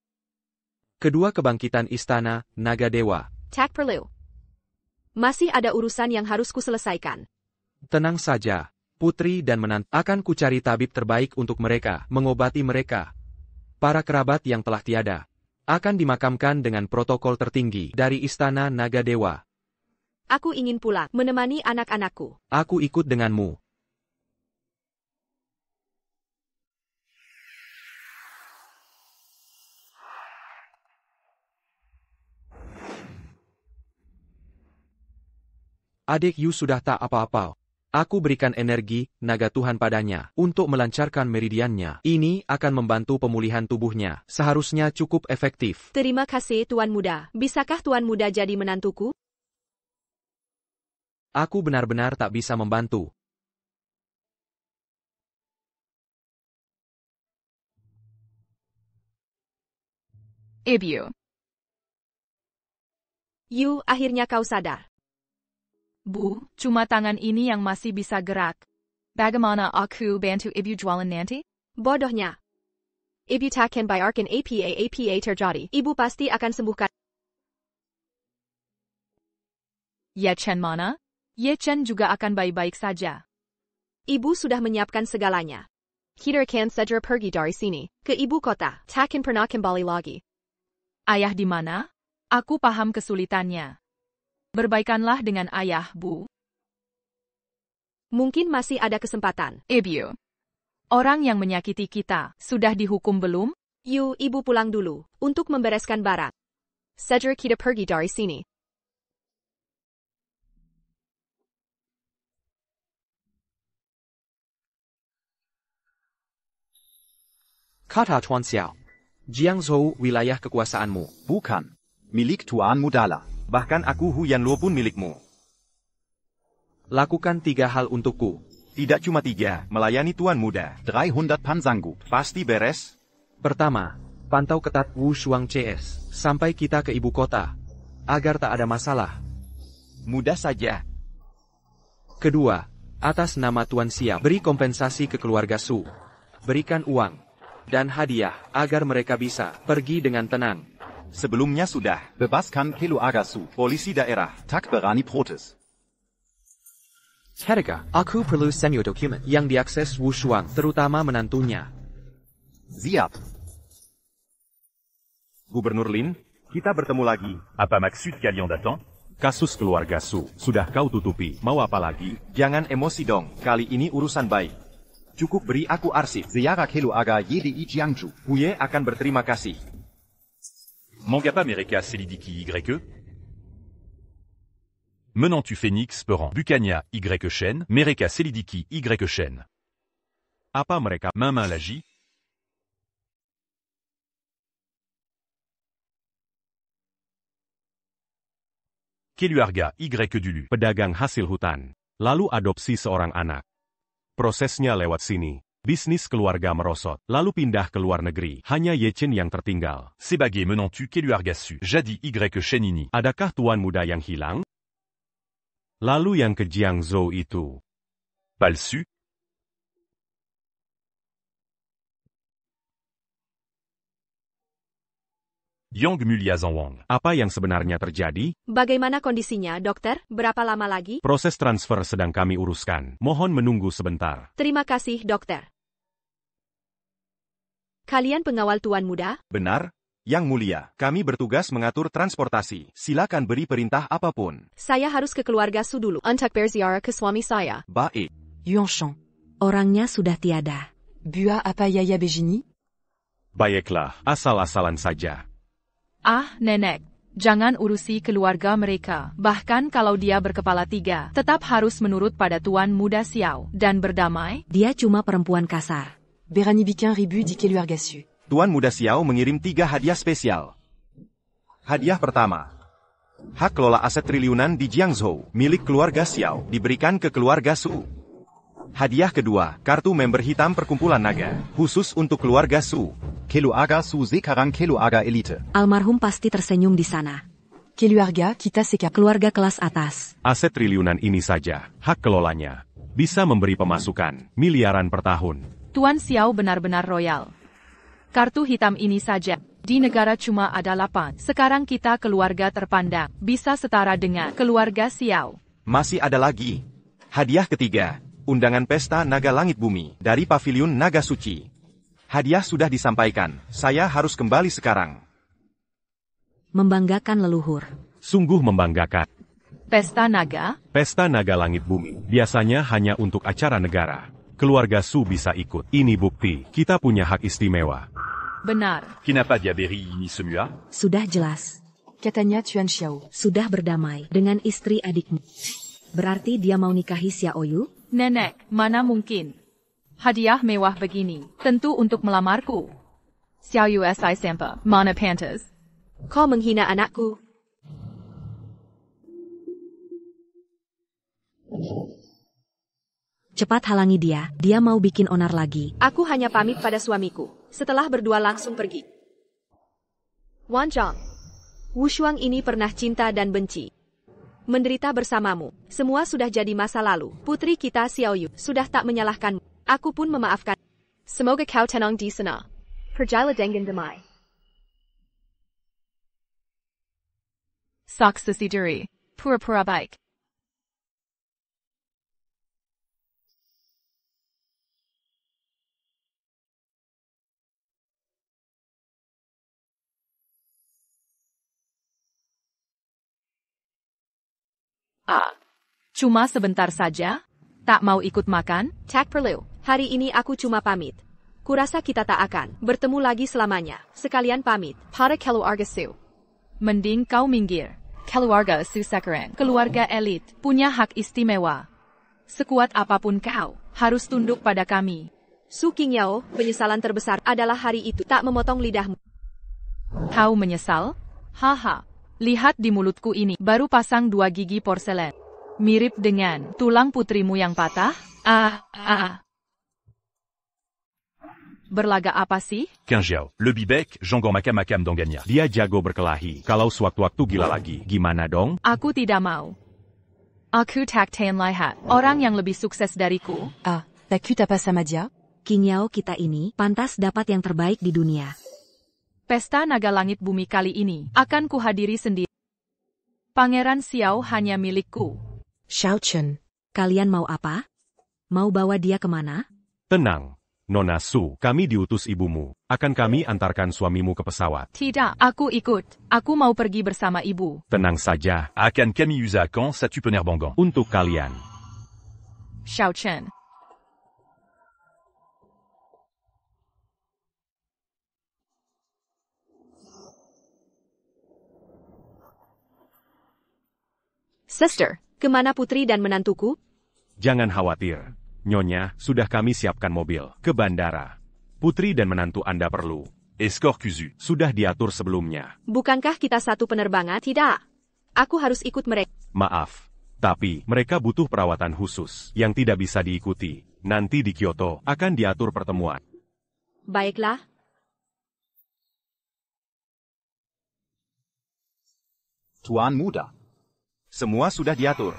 S8: Kedua kebangkitan Istana Naga Dewa.
S3: Tak perlu. Masih ada urusan yang harus kuselesaikan.
S8: Tenang saja. Putri dan menantu akan kucari tabib terbaik untuk mereka, mengobati mereka. Para kerabat yang telah tiada akan dimakamkan dengan protokol tertinggi dari Istana Naga Dewa.
S3: Aku ingin pulang, menemani anak-anakku.
S8: Aku ikut denganmu. Adik Yu sudah tak apa-apa. Aku berikan energi, naga Tuhan padanya, untuk melancarkan meridiannya. Ini akan membantu pemulihan tubuhnya. Seharusnya cukup efektif.
S3: Terima kasih Tuan Muda. Bisakah Tuan Muda jadi menantuku?
S8: Aku benar-benar tak bisa membantu.
S6: Ibu.
S3: Yu, akhirnya kau sadar.
S6: Bu, cuma tangan ini yang masih bisa gerak. Bagaimana aku bantu ibu jualan nanti?
S3: Bodohnya. Ibu takkan bayarkan apa terjadi. Ibu pasti akan sembuhkan.
S6: Ye Chen mana? Ye Chen juga akan baik-baik saja.
S3: Ibu sudah menyiapkan segalanya. Kita akan segera pergi dari sini, ke ibu kota. Takkan pernah kembali lagi.
S6: Ayah di mana? Aku paham kesulitannya. Berbaikanlah dengan ayah, Bu.
S3: Mungkin masih ada kesempatan.
S6: Ibu. Orang yang menyakiti kita, sudah dihukum belum?
S3: Yu, ibu pulang dulu, untuk membereskan barang. Segera kita pergi dari sini.
S8: Kata Tuan Xiao. Jiangzhou wilayah kekuasaanmu.
S5: Bukan. Milik Tuan Mudala. Bahkan aku Hu Yanluo pun milikmu.
S8: Lakukan 3 hal untukku.
S5: Tidak cuma 3, melayani Tuan Muda. 300 pan sanggup. Pasti beres?
S8: Pertama, pantau ketat Wu Shuang CS sampai kita ke ibu kota, agar tak ada masalah.
S5: Mudah saja.
S8: Kedua, atas nama Tuan Xiao, beri kompensasi ke keluarga Su. Berikan uang dan hadiah agar mereka bisa pergi dengan tenang.
S5: Sebelumnya sudah. Bebaskan keluarga Su. Polisi daerah tak berani protes.
S8: Ketiga, aku perlu semua dokumen yang diakses Wu Shuang, terutama menantunya.
S5: Siap. Gubernur Lin, kita bertemu lagi.
S2: Apa maksud kalian datang?
S1: Kasus keluarga Su, sudah kau tutupi. Mau apa lagi?
S5: Jangan emosi dong, kali ini urusan baik. Cukup beri aku arsip. Ziarah keluarga Yedi Jiangzhou. Huye akan berterima kasih.
S2: Manga pas Mereka Selidiki YE? Menantu Phoenix Peran Bukania Y Shen, Mereka Selidiki Y Shen.
S1: Apa mereka
S2: Main Lagi? Keluarga Y Dulu.
S1: pedagang hasil hutan, lalu adopsi seorang anak. Prosesnya lewat sini. Bisnis keluarga merosot, lalu pindah ke luar negeri. Hanya Ye Chen yang tertinggal.
S2: Sebagai menantu keluarga Su, jadi Y Shen ini.
S1: Adakah Tuan Muda yang hilang? Lalu yang ke Jiangzhou itu.
S2: Palsu? Yang Mulia Wang.
S1: Apa yang sebenarnya terjadi?
S3: Bagaimana kondisinya, dokter? Berapa lama lagi?
S1: Proses transfer sedang kami uruskan. Mohon menunggu sebentar.
S3: Terima kasih, dokter. Kalian pengawal Tuan Muda?
S5: Benar? Yang Mulia, kami bertugas mengatur transportasi. Silakan beri perintah apapun.
S3: Saya harus ke keluarga Su dulu. Untuk berziarah ke suami saya.
S5: Baik.
S7: Yuanshan.
S4: Orangnya sudah tiada.
S7: Bua apa Yaya Bejini?
S1: Baiklah, asal-asalan saja.
S6: Ah, nenek. Jangan urusi keluarga mereka. Bahkan kalau dia berkepala 3, tetap harus menurut pada Tuan Muda Xiao dan berdamai.
S4: Dia cuma perempuan kasar.
S7: Berani bikin ribu di keluarga Su.
S5: Tuan Muda Xiao mengirim 3 hadiah spesial. Hadiah pertama. Hak kelola aset triliunan di Jiangzhou, milik keluarga Xiao, diberikan ke keluarga Su. Hadiah kedua, kartu member hitam perkumpulan naga, khusus untuk keluarga Su. Keluarga Su sekarang keluarga elite.
S4: Almarhum pasti tersenyum di sana.
S7: Keluarga kita seka.
S4: Keluarga kelas atas.
S1: Aset triliunan ini saja, hak kelolanya. Bisa memberi pemasukan, miliaran per tahun.
S6: Tuan Xiao benar-benar royal. Kartu hitam ini saja. Di negara cuma ada 8. Sekarang kita keluarga terpandang. Bisa setara dengan keluarga Xiao.
S5: Masih ada lagi. Hadiah ketiga. Undangan Pesta Naga Langit Bumi dari Paviliun Naga Suci. Hadiah sudah disampaikan, saya harus kembali sekarang.
S4: Membanggakan leluhur.
S1: Sungguh membanggakan.
S6: Pesta Naga?
S1: Pesta Naga Langit Bumi biasanya hanya untuk acara negara. Keluarga Su bisa ikut. Ini bukti, kita punya hak istimewa.
S6: Benar.
S2: Kenapa dia beri ini semua?
S4: Sudah jelas.
S7: Katanya Tuan Xiao.
S4: Sudah berdamai dengan istri adikmu. Berarti dia mau nikahi Xiao Yu?
S6: Nenek, mana mungkin? Hadiah mewah begini, tentu untuk melamarku. Xiao Yu Si Sampa, mana pantas?
S3: Kau menghina anakku.
S4: Cepat halangi dia mau bikin onar lagi.
S3: Aku hanya pamit pada suamiku. Setelah berdua langsung pergi. Wan Zhang, Wushuang ini pernah cinta dan benci. Menderita bersamamu. Semua sudah jadi masa lalu. Putri kita Xiaoyu sudah tak menyalahkanmu. Aku pun memaafkan. Semoga kau tenang di sana. Pergilah dengan damai.
S6: Saksasi diri. Pura-pura baik. Cuma sebentar saja? Tak mau ikut makan?
S3: Tak perlu. Hari ini aku cuma pamit. Kurasa kita tak akan bertemu lagi selamanya. Sekalian pamit.
S6: Pada keluarga Su. Mending kau minggir. Keluarga Su sekarang keluarga elit, punya hak istimewa. Sekuat apapun kau, harus tunduk pada kami.
S3: Su Qingyao, penyesalan terbesar adalah hari itu tak memotong lidahmu.
S6: Kau menyesal? Haha. Lihat di mulutku ini, baru pasang 2 gigi porselen. Mirip dengan tulang putrimu yang patah? Berlaga apa sih?
S2: Qingjiao, le bibek, Jonggong makam donganya.
S1: Dia jago berkelahi. Kalau sewaktu-waktu gila lagi, gimana dong?
S6: Aku tidak mau. Aku takkan lihat orang yang lebih sukses dariku.
S7: Ah, t'as cu tapas Samadia?
S4: Qingyao kita ini pantas dapat yang terbaik di dunia.
S6: Pesta naga langit bumi kali ini akan kuhadiri sendiri. Pangeran Xiao hanya milikku.
S4: Xiao Chen, kalian mau apa? Mau bawa dia kemana?
S1: Tenang, Nona Su, kami diutus ibumu. Akan kami antarkan suamimu ke pesawat.
S6: Tidak, aku ikut. Aku mau pergi bersama ibu.
S1: Tenang saja.
S2: Akan kami usa quand ça tu penerbangan.
S1: Untuk kalian.
S6: Xiao Chen.
S3: Sister, kemana putri dan menantuku?
S1: Jangan khawatir. Nyonya, sudah kami siapkan mobil. Ke bandara. Putri dan menantu Anda perlu.
S2: Escort Kuzu.
S1: Sudah diatur sebelumnya.
S3: Bukankah kita satu penerbangan? Tidak. Aku harus ikut mereka.
S1: Maaf. Tapi, mereka butuh perawatan khusus yang tidak bisa diikuti. Nanti di Kyoto akan diatur pertemuan.
S3: Baiklah.
S5: Tuan muda. Semua sudah diatur.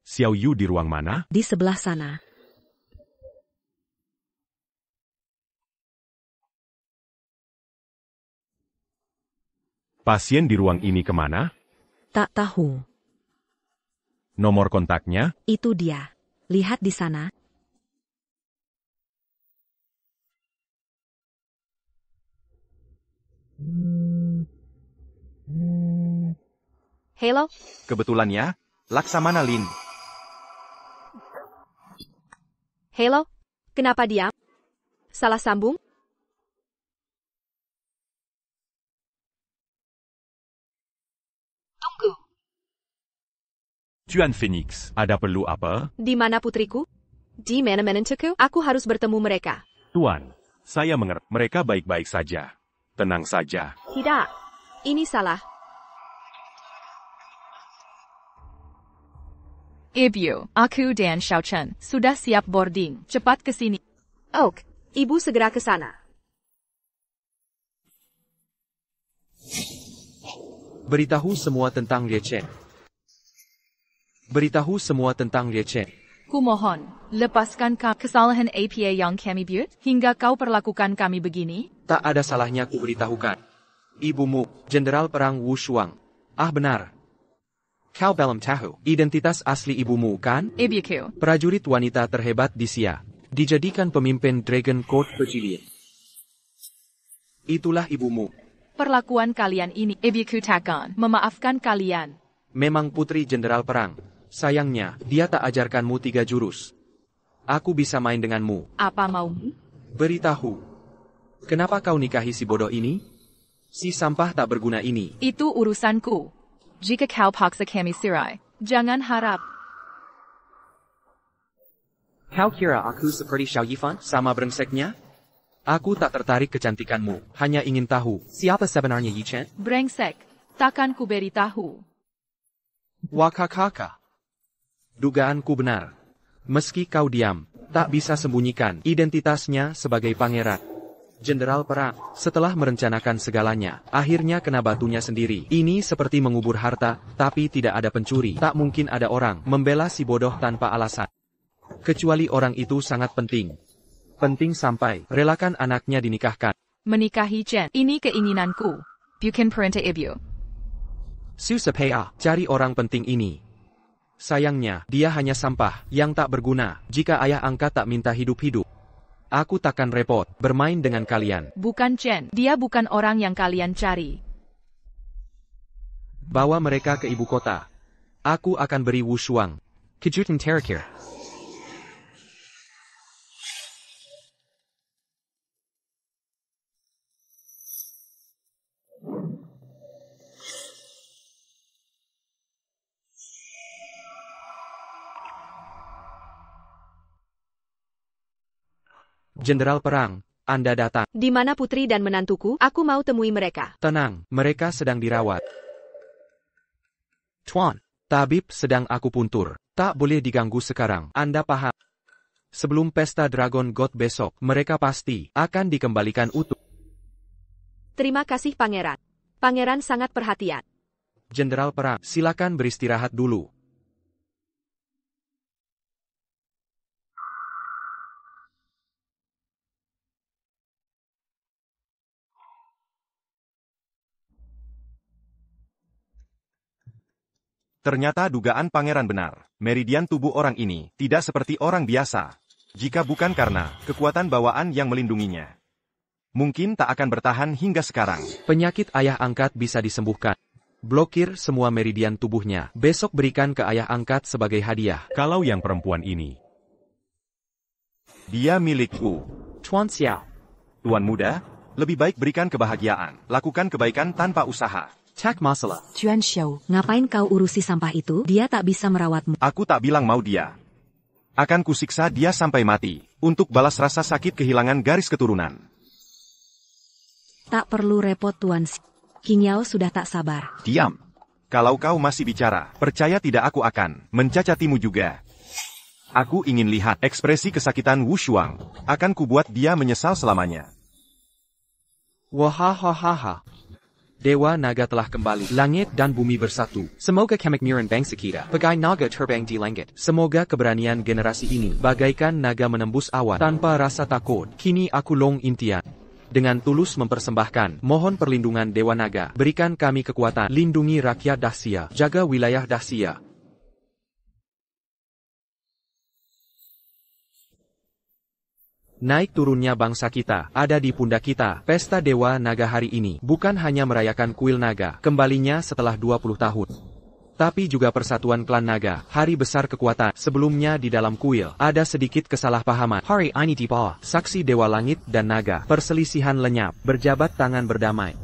S1: Xiaoyu di ruang mana?
S4: Di sebelah sana.
S1: Pasien di ruang ini kemana?
S4: Tak tahu.
S1: Nomor kontaknya?
S4: Itu dia. Lihat di sana.
S3: Halo?
S5: Kebetulan ya, Laksamana Lin.
S3: Halo? Kenapa diam? Salah sambung?
S2: Tuan Phoenix.
S1: Ada perlu apa?
S3: Di mana putriku? Di mana menantuku? Aku harus bertemu mereka.
S1: Tuan, saya mengerti. Mereka baik-baik saja. Tenang saja.
S3: Tidak. Ini salah.
S6: Ibu, aku dan Xiao Chen sudah siap boarding. Cepat ke sini.
S3: Oke, ibu segera ke sana.
S8: Beritahu semua tentang Lie Chen. Beritahu semua tentang Lie Chen.
S6: Kumohon, lepaskan kesalahan apa yang kami buat hingga kau perlakukan kami begini.
S8: Tak ada salahnya ku beritahukan. Ibumu, Jenderal Perang Wu Shuang. Ah benar. Kau belum tahu identitas asli ibumu kan?
S6: Ibuku.
S8: Prajurit wanita terhebat di Xia. Dijadikan pemimpin Dragon Court Pavilion. Itulah ibumu.
S6: Perlakuan kalian ini, ibuku takkan memaafkan kalian.
S8: Memang putri Jenderal Perang. Sayangnya, dia tak ajarkanmu 3 jurus. Aku bisa main denganmu.
S6: Apa maumu?
S8: Beritahu. Kenapa kau nikahi si bodoh ini? Si sampah tak berguna ini.
S6: Itu urusanku. Jika kau paksa kami cerai, jangan harap.
S8: Kau kira aku seperti Xiao Yifan? Sama brengseknya? Aku tak tertarik kecantikanmu, hanya ingin tahu, siapa sebenarnya Yi Chen?
S6: Brengsek, takkan ku beri tahu.
S8: Wakakaka. Dugaanku benar. Meski kau diam, tak bisa sembunyikan identitasnya sebagai pangeran. Jenderal perang, setelah merencanakan segalanya, akhirnya kena batunya sendiri. Ini seperti mengubur harta, tapi tidak ada pencuri. Tak mungkin ada orang membela si bodoh tanpa alasan. Kecuali orang itu sangat penting. Penting sampai relakan anaknya dinikahkan.
S6: Menikahi Chen, ini keinginanku.
S7: Bukan perintah ibu.
S8: Susah cari orang penting ini. Sayangnya, dia hanya sampah yang tak berguna jika ayah angkat tak minta hidup-hidup. Aku takkan repot bermain dengan kalian.
S6: Bukan Chen, dia bukan orang yang kalian cari.
S8: Bawa mereka ke ibu kota. Aku akan beri Wu Shuang kejutan terakhir. Jenderal perang, Anda datang.
S3: Di mana putri dan menantuku? Aku mau temui mereka.
S8: Tenang, mereka sedang dirawat. Tuan, tabib sedang aku puntur. Tak boleh diganggu sekarang. Anda paham? Sebelum pesta Dragon God besok, mereka pasti akan dikembalikan utuh.
S3: Terima kasih pangeran. Pangeran sangat perhatian.
S8: Jenderal perang, silakan beristirahat dulu.
S5: Ternyata dugaan pangeran benar. Meridian tubuh orang ini tidak seperti orang biasa. Jika bukan karena kekuatan bawaan yang melindunginya, mungkin tak akan bertahan hingga sekarang.
S8: Penyakit ayah angkat bisa disembuhkan. Blokir semua meridian tubuhnya. Besok berikan ke ayah angkat sebagai hadiah.
S1: Kalau yang perempuan ini,
S5: Dia milikku.
S8: Tuan Xiao.
S5: Tuan muda, lebih baik berikan kebahagiaan. Lakukan kebaikan tanpa usaha.
S8: Tak masalah.
S4: Tuan Xiao, ngapain kau urusi sampah itu? Dia tak bisa merawatmu.
S5: Aku tak bilang mau dia. Akan kusiksa dia sampai mati, untuk balas rasa sakit kehilangan garis keturunan.
S4: Tak perlu repot Tuan Xiao. King Yao sudah tak sabar.
S5: Diam. Kalau kau masih bicara, percaya tidak aku akan mencacatimu juga. Aku ingin lihat ekspresi kesakitan Wu Shuang. Akan kubuat dia menyesal selamanya.
S8: Wahahaha. Dewa naga telah kembali. Langit dan bumi bersatu. Semoga kemakmuran bangsa kita bagai naga terbang di langit. Semoga keberanian generasi ini bagaikan naga menembus awan tanpa rasa takut. Kini aku Long Intian. Dengan tulus mempersembahkan, mohon perlindungan Dewa Naga. Berikan kami kekuatan. Lindungi rakyat Daxia. Jaga wilayah Daxia. Naik turunnya bangsa kita, ada di pundak kita. Pesta Dewa Naga hari ini, bukan hanya merayakan kuil naga, kembalinya setelah 20 tahun. Tapi juga persatuan klan naga, hari besar kekuatan. Sebelumnya di dalam kuil, ada sedikit kesalahpahaman. Hari ini di bawah, saksi Dewa Langit dan Naga, perselisihan lenyap, berjabat tangan berdamai.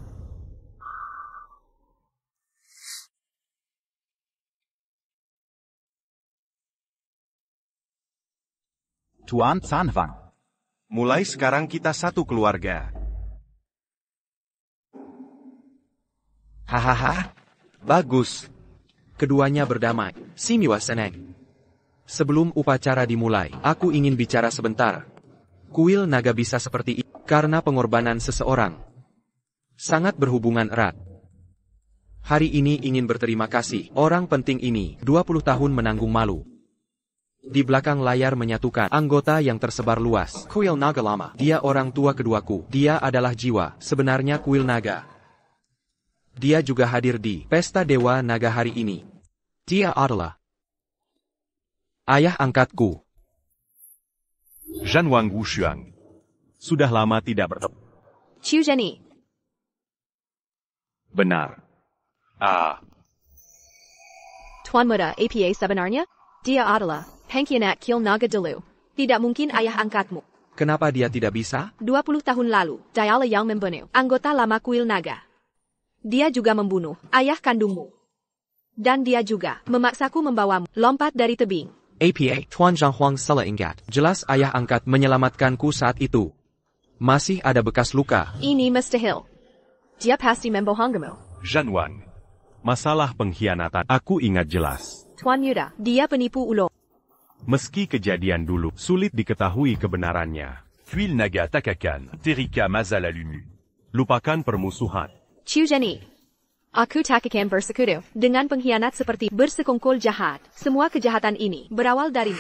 S5: Tuan Sanfang. Mulai sekarang kita satu keluarga.
S8: Hahaha, bagus. Keduanya berdamai. Simiwa seneng. Sebelum upacara dimulai, aku ingin bicara sebentar. Kuil naga bisa seperti ini karena pengorbanan seseorang. Sangat berhubungan erat. Hari ini ingin berterima kasih. Orang penting ini, 20 tahun menanggung malu. Di belakang layar menyatukan anggota yang tersebar luas. Kuil Naga Lama. Dia orang tua keduaku. Dia adalah jiwa sebenarnya kuil naga. Dia juga hadir di Pesta Dewa Naga hari ini. Dia adalah ayah angkatku.
S1: Zhanwang Wushuang. Sudah lama tidak bertemu.
S3: Qiu Zheni.
S1: Benar.
S3: Tuan Muda APA sebenarnya? Dia adalah pengkhianat Kuil Naga dulu. Tidak mungkin ayah angkatmu.
S8: Kenapa dia tidak bisa?
S3: 20 tahun lalu, dialah yang membunuh anggota lama Kuil Naga. Dia juga membunuh ayah kandungmu. Dan dia juga memaksaku membawamu lompat dari tebing.
S8: APA, Tuan Zhanghuang salah ingat. Jelas ayah angkat menyelamatkanku saat itu. Masih ada bekas luka.
S3: Ini mustahil. Dia pasti membohongimu.
S1: Zhanwang. Masalah pengkhianatan aku ingat jelas.
S3: Tuan Yuda, dia penipu ulung.
S1: Meski kejadian dulu sulit diketahui kebenarannya.
S2: Fuil Naga Takakan, Terika Mazal Alumu.
S1: Lupakan permusuhan.
S3: Chiu Zheni. Aku tak akan bersekutu dengan pengkhianat seperti bersekongkol jahat. Semua kejahatan ini berawal darimu.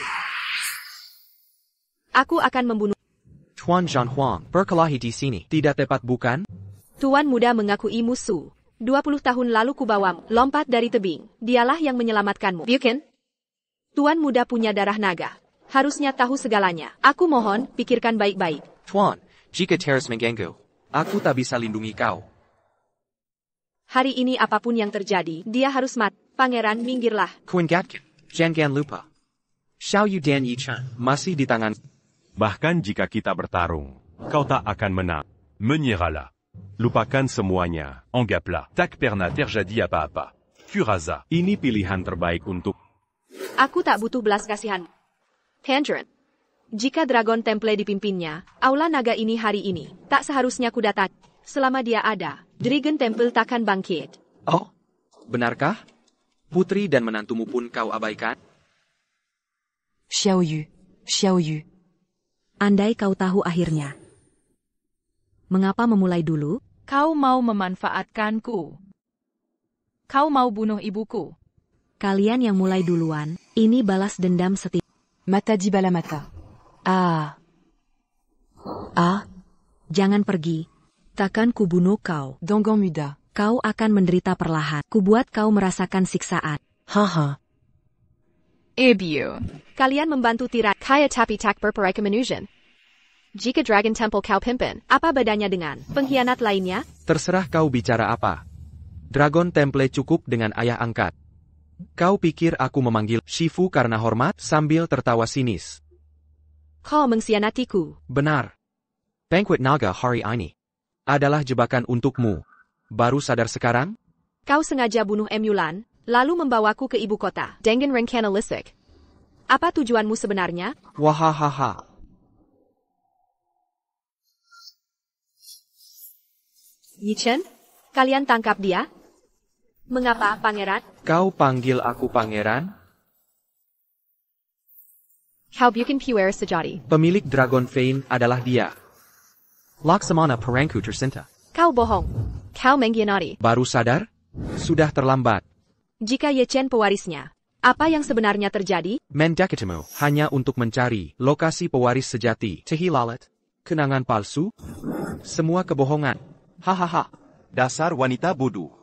S3: Aku akan membunuh.
S8: Tuan Zhanhuang, berkelahi di sini. Tidak tepat bukan?
S3: Tuan muda mengakui musuh. 20 tahun lalu kubawamu lompat dari tebing. Dialah yang menyelamatkanmu. Bukan? Tuan muda punya darah naga. Harusnya tahu segalanya. Aku mohon, pikirkan baik-baik.
S8: Tuan, jika terus mengganggu, aku tak bisa lindungi kau.
S3: Hari ini apapun yang terjadi, dia harus mati. Pangeran, minggirlah.
S8: Kuingatkan, jangan lupa. Xiao Yu dan Yi Chen masih di tangan.
S1: Bahkan jika kita bertarung, kau tak akan menang.
S2: Menierala.
S1: Lupakan semuanya.
S2: Angapla. Tak pernah terjadi apa-apa. Furaza.
S1: Ini pilihan terbaik untuk...
S3: Aku tak butuh belas kasihan. Tangerine. Jika Dragon Temple dipimpinnya, aula naga ini hari ini, tak seharusnya ku datang. Selama dia ada, Dragon Temple takkan bangkit.
S8: Oh, benarkah? Putri dan menantumu pun kau abaikan?
S7: Xiao Yu. Xiao Yu.
S4: Andai kau tahu akhirnya. Mengapa memulai dulu?
S6: Kau mau memanfaatkanku. Kau mau bunuh ibuku.
S4: Kalian yang mulai duluan, ini balas dendam setiap.
S7: Mata di bala mata. Ah.
S4: Jangan pergi. Takkan kubunuh kau.
S7: Donggon muda.
S4: Kau akan menderita perlahan. Kubuat kau merasakan siksaan.
S7: Haha.
S6: Ebio.
S3: Kalian membantu tirai kaya tapi tak berperai kemanusiaan. Jika Dragon Temple kau pimpin, apa bedanya dengan pengkhianat lainnya?
S8: Terserah kau bicara apa. Dragon Temple cukup dengan ayah angkat. Kau pikir aku memanggil Shifu karena hormat sambil tertawa sinis?
S3: Kau mengkhianatiku.
S8: Benar. Banquet Naga hari ini adalah jebakan untukmu. Baru sadar sekarang?
S3: Kau sengaja bunuh Emulan, lalu membawaku ke ibu kota dengan rencana lisik. Apa tujuanmu sebenarnya?
S8: Wahahaha.
S3: Yi Chen, kalian tangkap dia? Mengapa, Pangeran?
S8: Kau panggil aku pangeran?
S3: Kau bukan puer sejati.
S8: Pemilik Dragon Fane adalah dia. Laksamana perangku tercinta.
S3: Kau bohong. Kau mengkhianati.
S8: Baru sadar? Sudah terlambat.
S3: Jika Yi Chen pewarisnya, apa yang sebenarnya terjadi?
S8: Mendekatimu hanya untuk mencari lokasi pewaris sejati. Tehi lalat. Kenangan palsu. Semua kebohongan. Hahaha.
S5: Dasar wanita bodoh.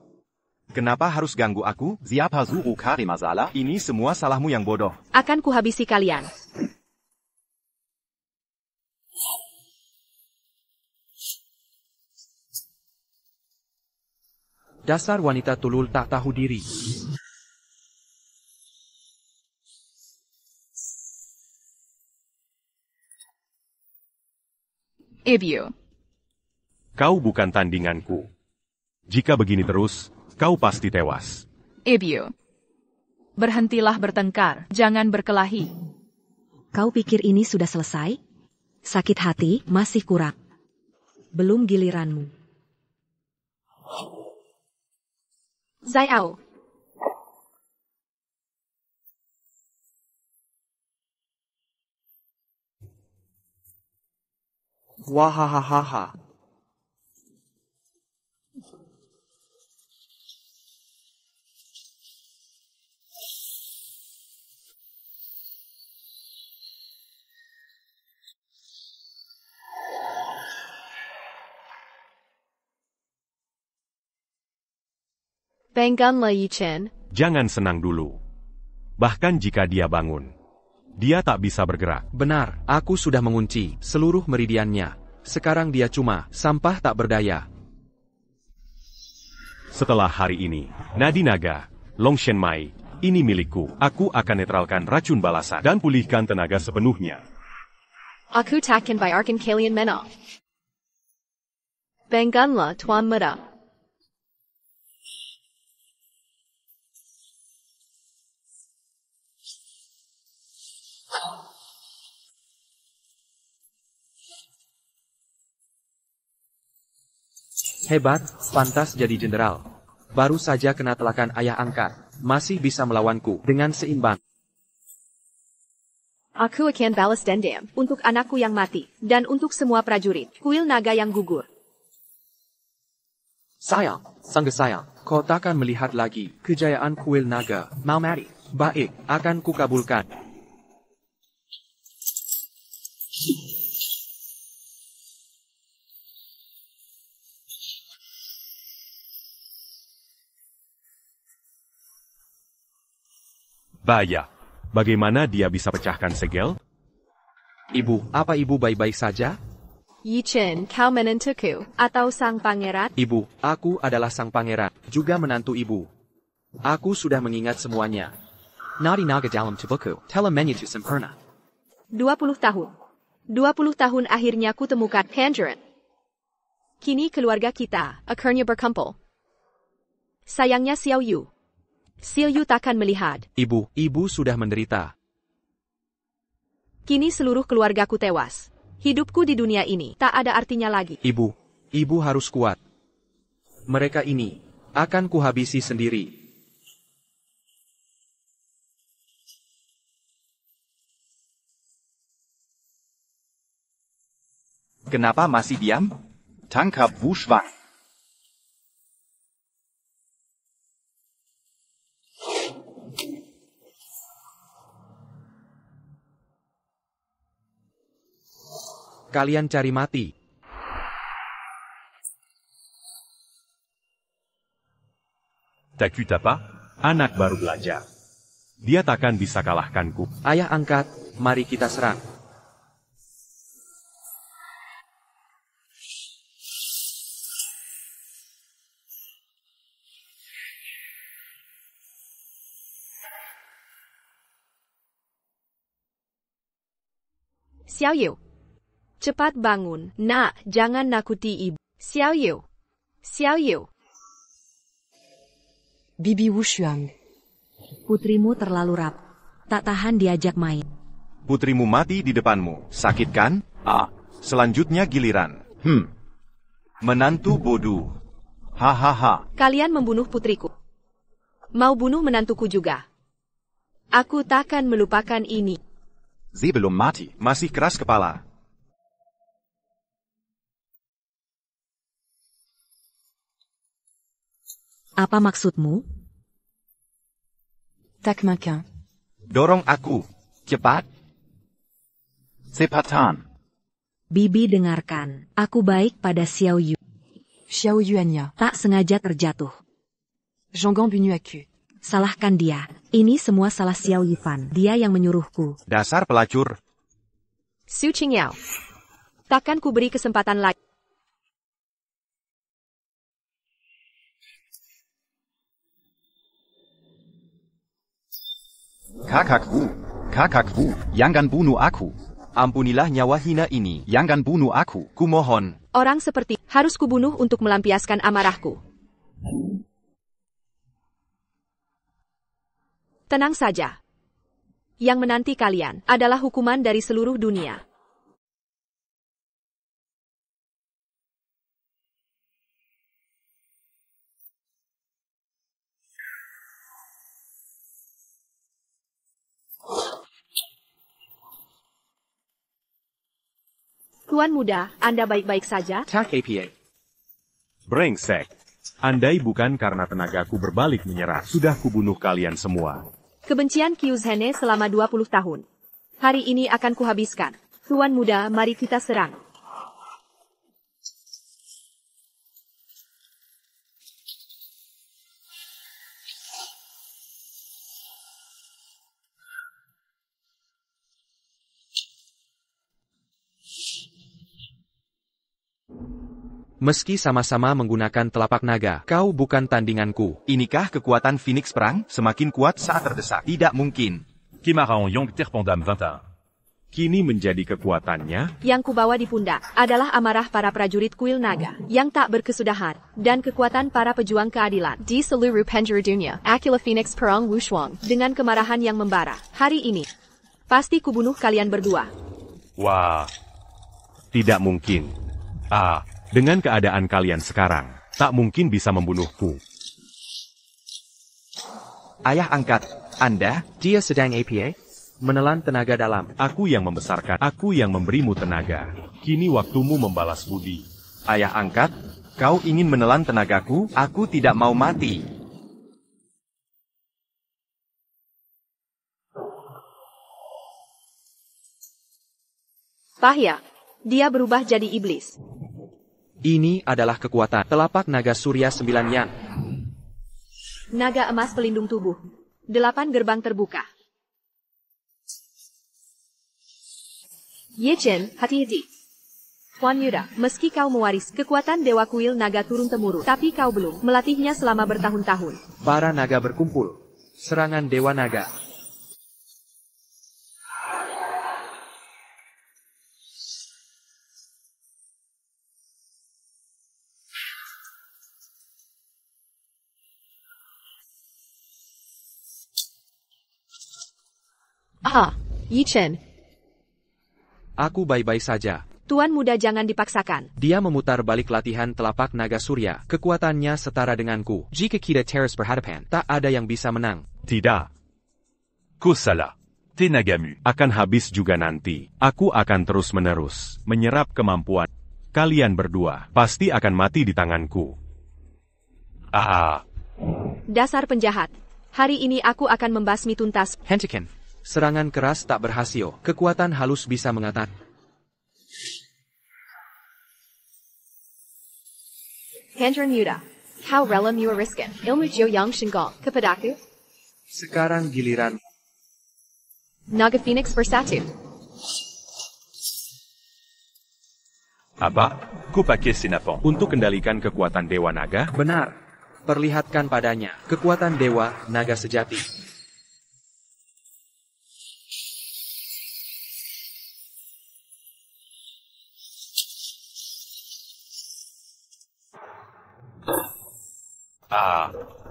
S5: Kenapa harus ganggu aku? Ziap hazu ukari masalah. Ini semua salahmu yang bodoh.
S3: Akan kuhabisi kalian.
S8: Dasar wanita tulul tak tahu diri.
S6: Ebio.
S1: Kau bukan tandinganku. Jika begini terus, kau pasti tewas.
S6: Ebio. Berhentilah bertengkar, jangan berkelahi.
S4: Kau pikir ini sudah selesai? Sakit hati masih kurang. Belum giliranmu.
S3: Zaiao.
S8: Wahahaha.
S3: Bangunlah Yi Chen.
S1: Jangan senang dulu. Bahkan jika dia bangun, dia tak bisa bergerak.
S8: Benar, aku sudah mengunci seluruh meridiannya. Sekarang dia cuma sampah tak berdaya.
S1: Setelah hari ini, Nadi Naga, Long Shen Mai, ini milikku. Aku akan netralkan racun balasan dan pulihkan tenaga sepenuhnya.
S3: Aku takkan bayarkan kalian menang. Bangunlah Tuan Muda.
S8: Hebat, pantas jadi jenderal. Baru saja kena telakan ayah angkat, masih bisa melawanku dengan seimbang.
S3: Aku akan balas dendam untuk anakku yang mati, dan untuk semua prajurit kuil naga yang gugur.
S8: Sayang, sangga sayang, kau takkan melihat lagi kejayaan kuil naga. Mau mari? Baik, akan kukabulkan.
S1: Bahaya. Bagaimana dia bisa pecahkan segel?
S8: Ibu, apa ibu baik-baik saja?
S3: Yi Chen, kau menantuku, atau sang pangeran?
S8: Ibu, aku adalah sang pangeran, juga menantu ibu. Aku sudah mengingat semuanya. Nadi naga dalam tubuhku, telah menyatu sempurna.
S3: 20 tahun. 20 tahun akhirnya ku temukan Pangeran. Kini keluarga kita akhirnya berkumpul. Sayangnya Xiao Yu. Xiao Yu takkan melihat.
S8: Ibu sudah menderita.
S3: Kini seluruh keluargaku tewas. Hidupku di dunia ini tak ada artinya lagi.
S8: Ibu harus kuat. Mereka ini akan kuhabisi sendiri.
S5: Kenapa masih diam? Tangkap Wu Shuang.
S8: Kalian cari mati.
S2: T'as pas?
S1: Anak baru belajar. Dia takkan bisa kalahkanku.
S8: Ayah angkat, mari kita serang.
S3: Xiao Yu. Cepat bangun, nak, jangan nakuti ibu. Xiao Yu. Xiao Yu.
S7: Bibi Wu Shuang.
S4: Putrimu terlalu rapuh. Tak tahan diajak main.
S5: Putrimu mati di depanmu. Sakit kan? Selanjutnya giliran. Menantu bodoh. Hahaha.
S3: Kalian membunuh putriku. Mau bunuh menantuku juga. Aku takkan melupakan ini.
S5: Sie belum mati. Masih keras kepala.
S4: Apa maksudmu?
S7: Tak makan.
S5: Dorong aku. Cepat. Cepatan.
S4: Bibi dengarkan. Aku baik pada Xiao Yu.
S7: Xiao Yuanya.
S4: Tak sengaja terjatuh.
S7: Zhonggang bunu aku.
S4: Salahkan dia. Ini semua salah Xiao Yifan. Dia yang menyuruhku.
S5: Dasar pelacur.
S3: Su Qingyao. Takkan ku beri kesempatan lagi.
S5: Kakakku, jangan bunuh aku. Ampunilah nyawa hina ini, jangan bunuh aku, kumohon.
S3: Orang seperti harus kubunuh untuk melampiaskan amarahku. Tenang saja. Yang menanti kalian adalah hukuman dari seluruh dunia. Tuan muda, Anda baik-baik saja?
S8: Tak apa.
S1: Brengsek. Andai bukan karena tenagaku berbalik menyerah, sudah kubunuh kalian semua.
S3: Kebencian Kyuzhene selama 20 tahun. Hari ini akan kuhabiskan. Tuan muda, mari kita serang.
S8: Meski sama-sama menggunakan telapak naga, kau bukan tandinganku.
S5: Inikah kekuatan Phoenix Perang? Semakin kuat saat terdesak. Tidak mungkin.
S2: Kimaraon Yong Terpendam 21.
S1: Kini menjadi kekuatannya.
S3: Yang kubawa di pundak adalah amarah para prajurit kuil naga yang tak berkesudahan dan kekuatan para pejuang keadilan di seluruh penjuru dunia. Aquila Phoenix Perang Wu Shuang dengan kemarahan yang membara. Hari ini pasti kubunuh kalian berdua.
S2: Wah.
S1: Tidak mungkin. Dengan keadaan kalian sekarang, tak mungkin bisa membunuhku.
S8: Ayah angkat, Anda, dia sedang APA? Menelan tenaga dalam.
S1: Aku yang membesarkan, aku yang memberimu tenaga. Kini waktumu membalas budi.
S5: Ayah angkat, kau ingin menelan tenagaku? Aku tidak mau mati.
S3: Pahya, dia berubah jadi iblis.
S8: Ini adalah kekuatan telapak naga surya 9 yang.
S3: Naga emas pelindung tubuh. 8 gerbang terbuka. Ye Chen, hati-hati. Tuan Yuda, meski kau mewaris kekuatan Dewa Kuil Naga turun-temurun, tapi kau belum melatihnya selama bertahun-tahun.
S8: Para naga berkumpul. Serangan Dewa Naga.
S3: Ah, Yi Chen.
S8: Aku baik-baik saja.
S3: Tuan muda jangan dipaksakan.
S8: Dia memutar balik latihan telapak naga surya. Kekuatannya setara denganku. Jika kita terus berhadapan, tak ada yang bisa menang.
S1: Tidak.
S2: Kosala. Tenagamu.
S1: Akan habis juga nanti. Aku akan terus-menerus menyerap kemampuan. Kalian berdua pasti akan mati di tanganku.
S3: Dasar penjahat. Hari ini aku akan membasmi tuntas.
S8: Hentikan. Serangan keras tak berhasil. Kekuatan halus bisa mengatasi.
S3: Hendron Yuda, how rela mewariskan ilmu Jiu Yang Shinggong kepadaku?
S8: Sekarang giliran.
S3: Naga Phoenix bersatu.
S2: Apa? Kau pakai sinapon.
S1: Untuk kendalikan kekuatan Dewa Naga,
S8: Benar. Perlihatkan padanya kekuatan Dewa Naga sejati.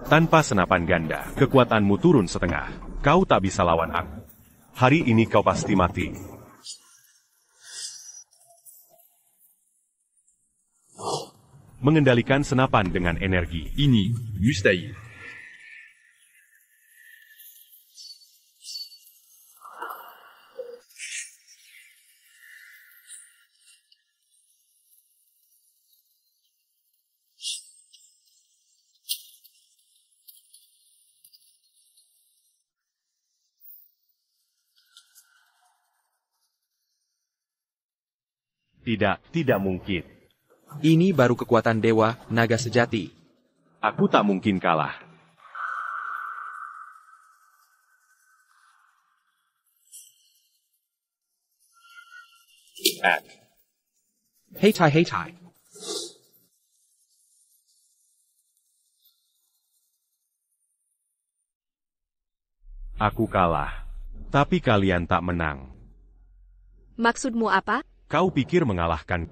S1: tanpa senapan ganda, kekuatanmu turun setengah. Kau tak bisa lawan aku. Hari ini kau pasti mati. Mengendalikan senapan dengan energi.
S2: Ini, mustahil.
S1: Tidak mungkin.
S8: Ini baru kekuatan Dewa Naga sejati.
S1: Aku tak mungkin kalah.
S8: Heitai.
S1: Aku kalah. Tapi kalian tak menang.
S3: Maksudmu apa?
S1: Kau pikir mengalahkan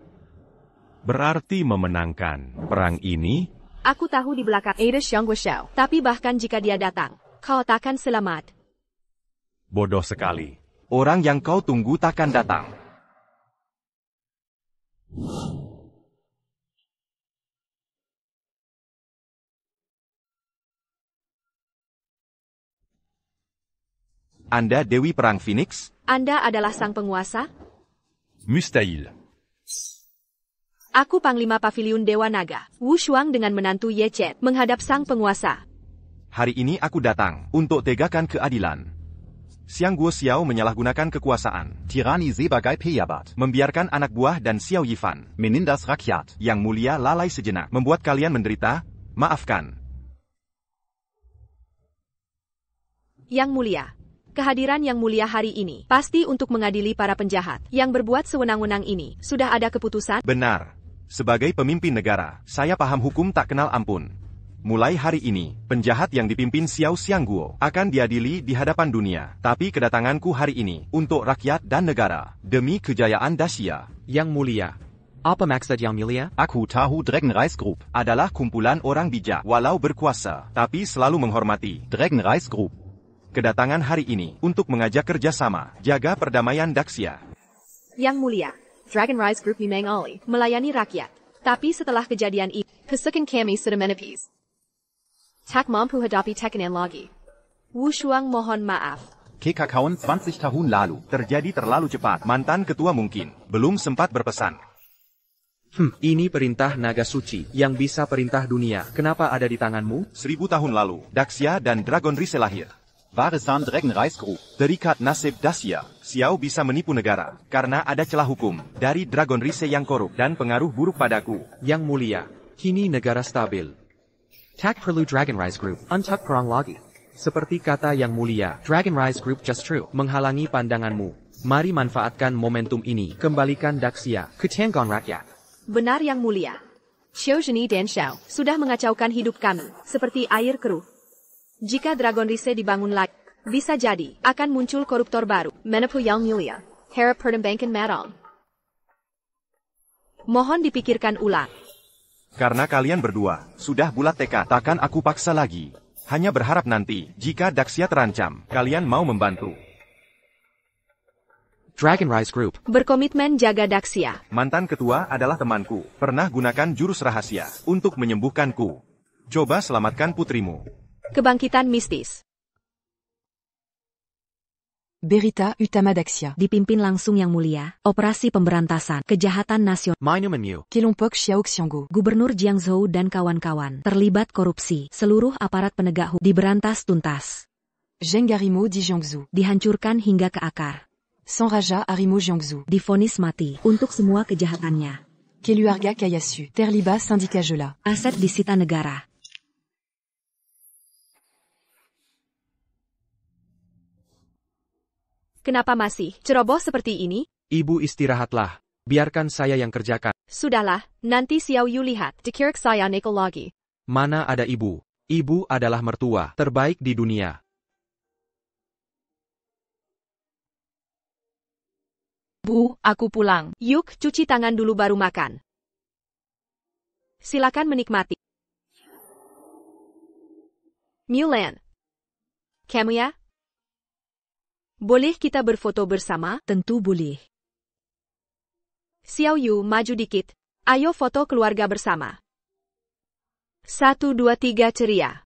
S1: berarti memenangkan perang ini?
S3: Aku tahu di belakang ada Xiao, tapi bahkan jika dia datang, kau takkan selamat.
S1: Bodoh sekali.
S5: Orang yang kau tunggu takkan datang. Anda Dewi Perang Phoenix?
S3: Anda adalah sang penguasa?
S2: Mustahil.
S3: Aku Panglima Paviliun Dewa Naga, Wu Shuang dengan menantu Ye Chen, menghadap sang penguasa.
S5: Hari ini aku datang untuk tegakkan keadilan. Xiang Guo Xiao menyalahgunakan kekuasaan. Tirani sebagai pejabat. Membiarkan anak buah dan Xiao Yifan menindas rakyat. Yang mulia lalai sejenak. Membuat kalian menderita. Maafkan.
S3: Yang mulia. Kehadiran Yang Mulia hari ini pasti untuk mengadili para penjahat yang berbuat sewenang-wenang ini. Sudah ada keputusan?
S5: Benar. Sebagai pemimpin negara, saya paham hukum tak kenal ampun. Mulai hari ini, penjahat yang dipimpin Xiao Xiangguo akan diadili di hadapan dunia. Tapi kedatanganku hari ini untuk rakyat dan negara, demi kejayaan Dacia.
S8: Yang Mulia. Apa maksud Yang Mulia?
S5: Aku tahu Dragon Rise Group adalah kumpulan orang bijak walau berkuasa, tapi selalu menghormati Dragon Rise Group. Kedatangan hari ini untuk mengajak kerjasama, jaga perdamaian Daxia.
S3: Yang Mulia, Dragon Rise Group Mimeng Ali, melayani rakyat. Tapi setelah kejadian itu, kesekian kami sudah menepis. Tak mampu hadapi tekanan lagi. Wu Shuang mohon maaf.
S5: Kekakaon 20 tahun lalu, terjadi terlalu cepat. Mantan ketua mungkin, belum sempat berpesan.
S8: Ini perintah naga suci, yang bisa perintah dunia. Kenapa ada di tanganmu?
S5: 1000 tahun lalu, Daxia dan Dragon Rise lahir. Warisan Dragon Rise Group. Terikat nasib Daxia, Xiao bisa menipu negara, karena ada celah hukum, dari Dragon Rise yang korup dan pengaruh buruk padaku.
S8: Yang mulia, kini negara stabil. Tak perlu Dragon Rise Group, untuk perang lagi. Seperti kata yang mulia, Dragon Rise Group justru menghalangi pandanganmu. Mari manfaatkan momentum ini, kembalikan Daxia ke tanggungan rakyat.
S3: Benar yang mulia. Xiao Zheni dan Xiao sudah mengacaukan hidup kami, seperti air keruh. Jika Dragon Rise dibangun lagi, bisa jadi akan muncul koruptor baru. Menipu yang mulia, harap pertimbangkan matang. Mohon dipikirkan ulang.
S5: Karena kalian berdua sudah bulat tekad, takkan aku paksa lagi. Hanya berharap nanti, jika Daxia terancam, kalian mau membantu.
S8: Dragon Rise Group
S3: Berkomitmen jaga Daxia.
S5: Mantan ketua adalah temanku, pernah gunakan jurus rahasia untuk menyembuhkanku. Coba selamatkan putrimu.
S3: Kebangkitan mistis.
S7: Berita Utama Daxia.
S4: Dipimpin langsung yang mulia, operasi pemberantasan kejahatan nasional.
S8: Minumanmu.
S7: Kelompok Xiao Xianggo.
S4: Gubernur Jiangzhou dan kawan-kawan terlibat korupsi. Seluruh aparat penegak hukum diberantas tuntas.
S7: Zheng Arimo di Jiangsu.
S4: Dihancurkan hingga ke akar.
S7: Sanraja Arimo Jiangsu.
S4: Divonis mati untuk semua kejahatannya.
S7: Keluarga Kayasu. Terlibat Sindika Jola.
S4: Aset disita negara.
S3: Kenapa masih ceroboh seperti ini?
S8: Ibu istirahatlah. Biarkan saya yang kerjakan.
S3: Sudahlah, nanti Xiao Yu lihat. Dikirk saya nekel lagi.
S8: Mana ada ibu? Ibu adalah mertua terbaik di dunia.
S6: Bu, aku pulang.
S3: Yuk, cuci tangan dulu baru makan. Silakan menikmati. Mulan. Kamu ya? Boleh kita berfoto bersama?
S4: Tentu boleh.
S3: Xiao Yu maju dikit. Ayo foto keluarga bersama. 1, 2, 3 ceria.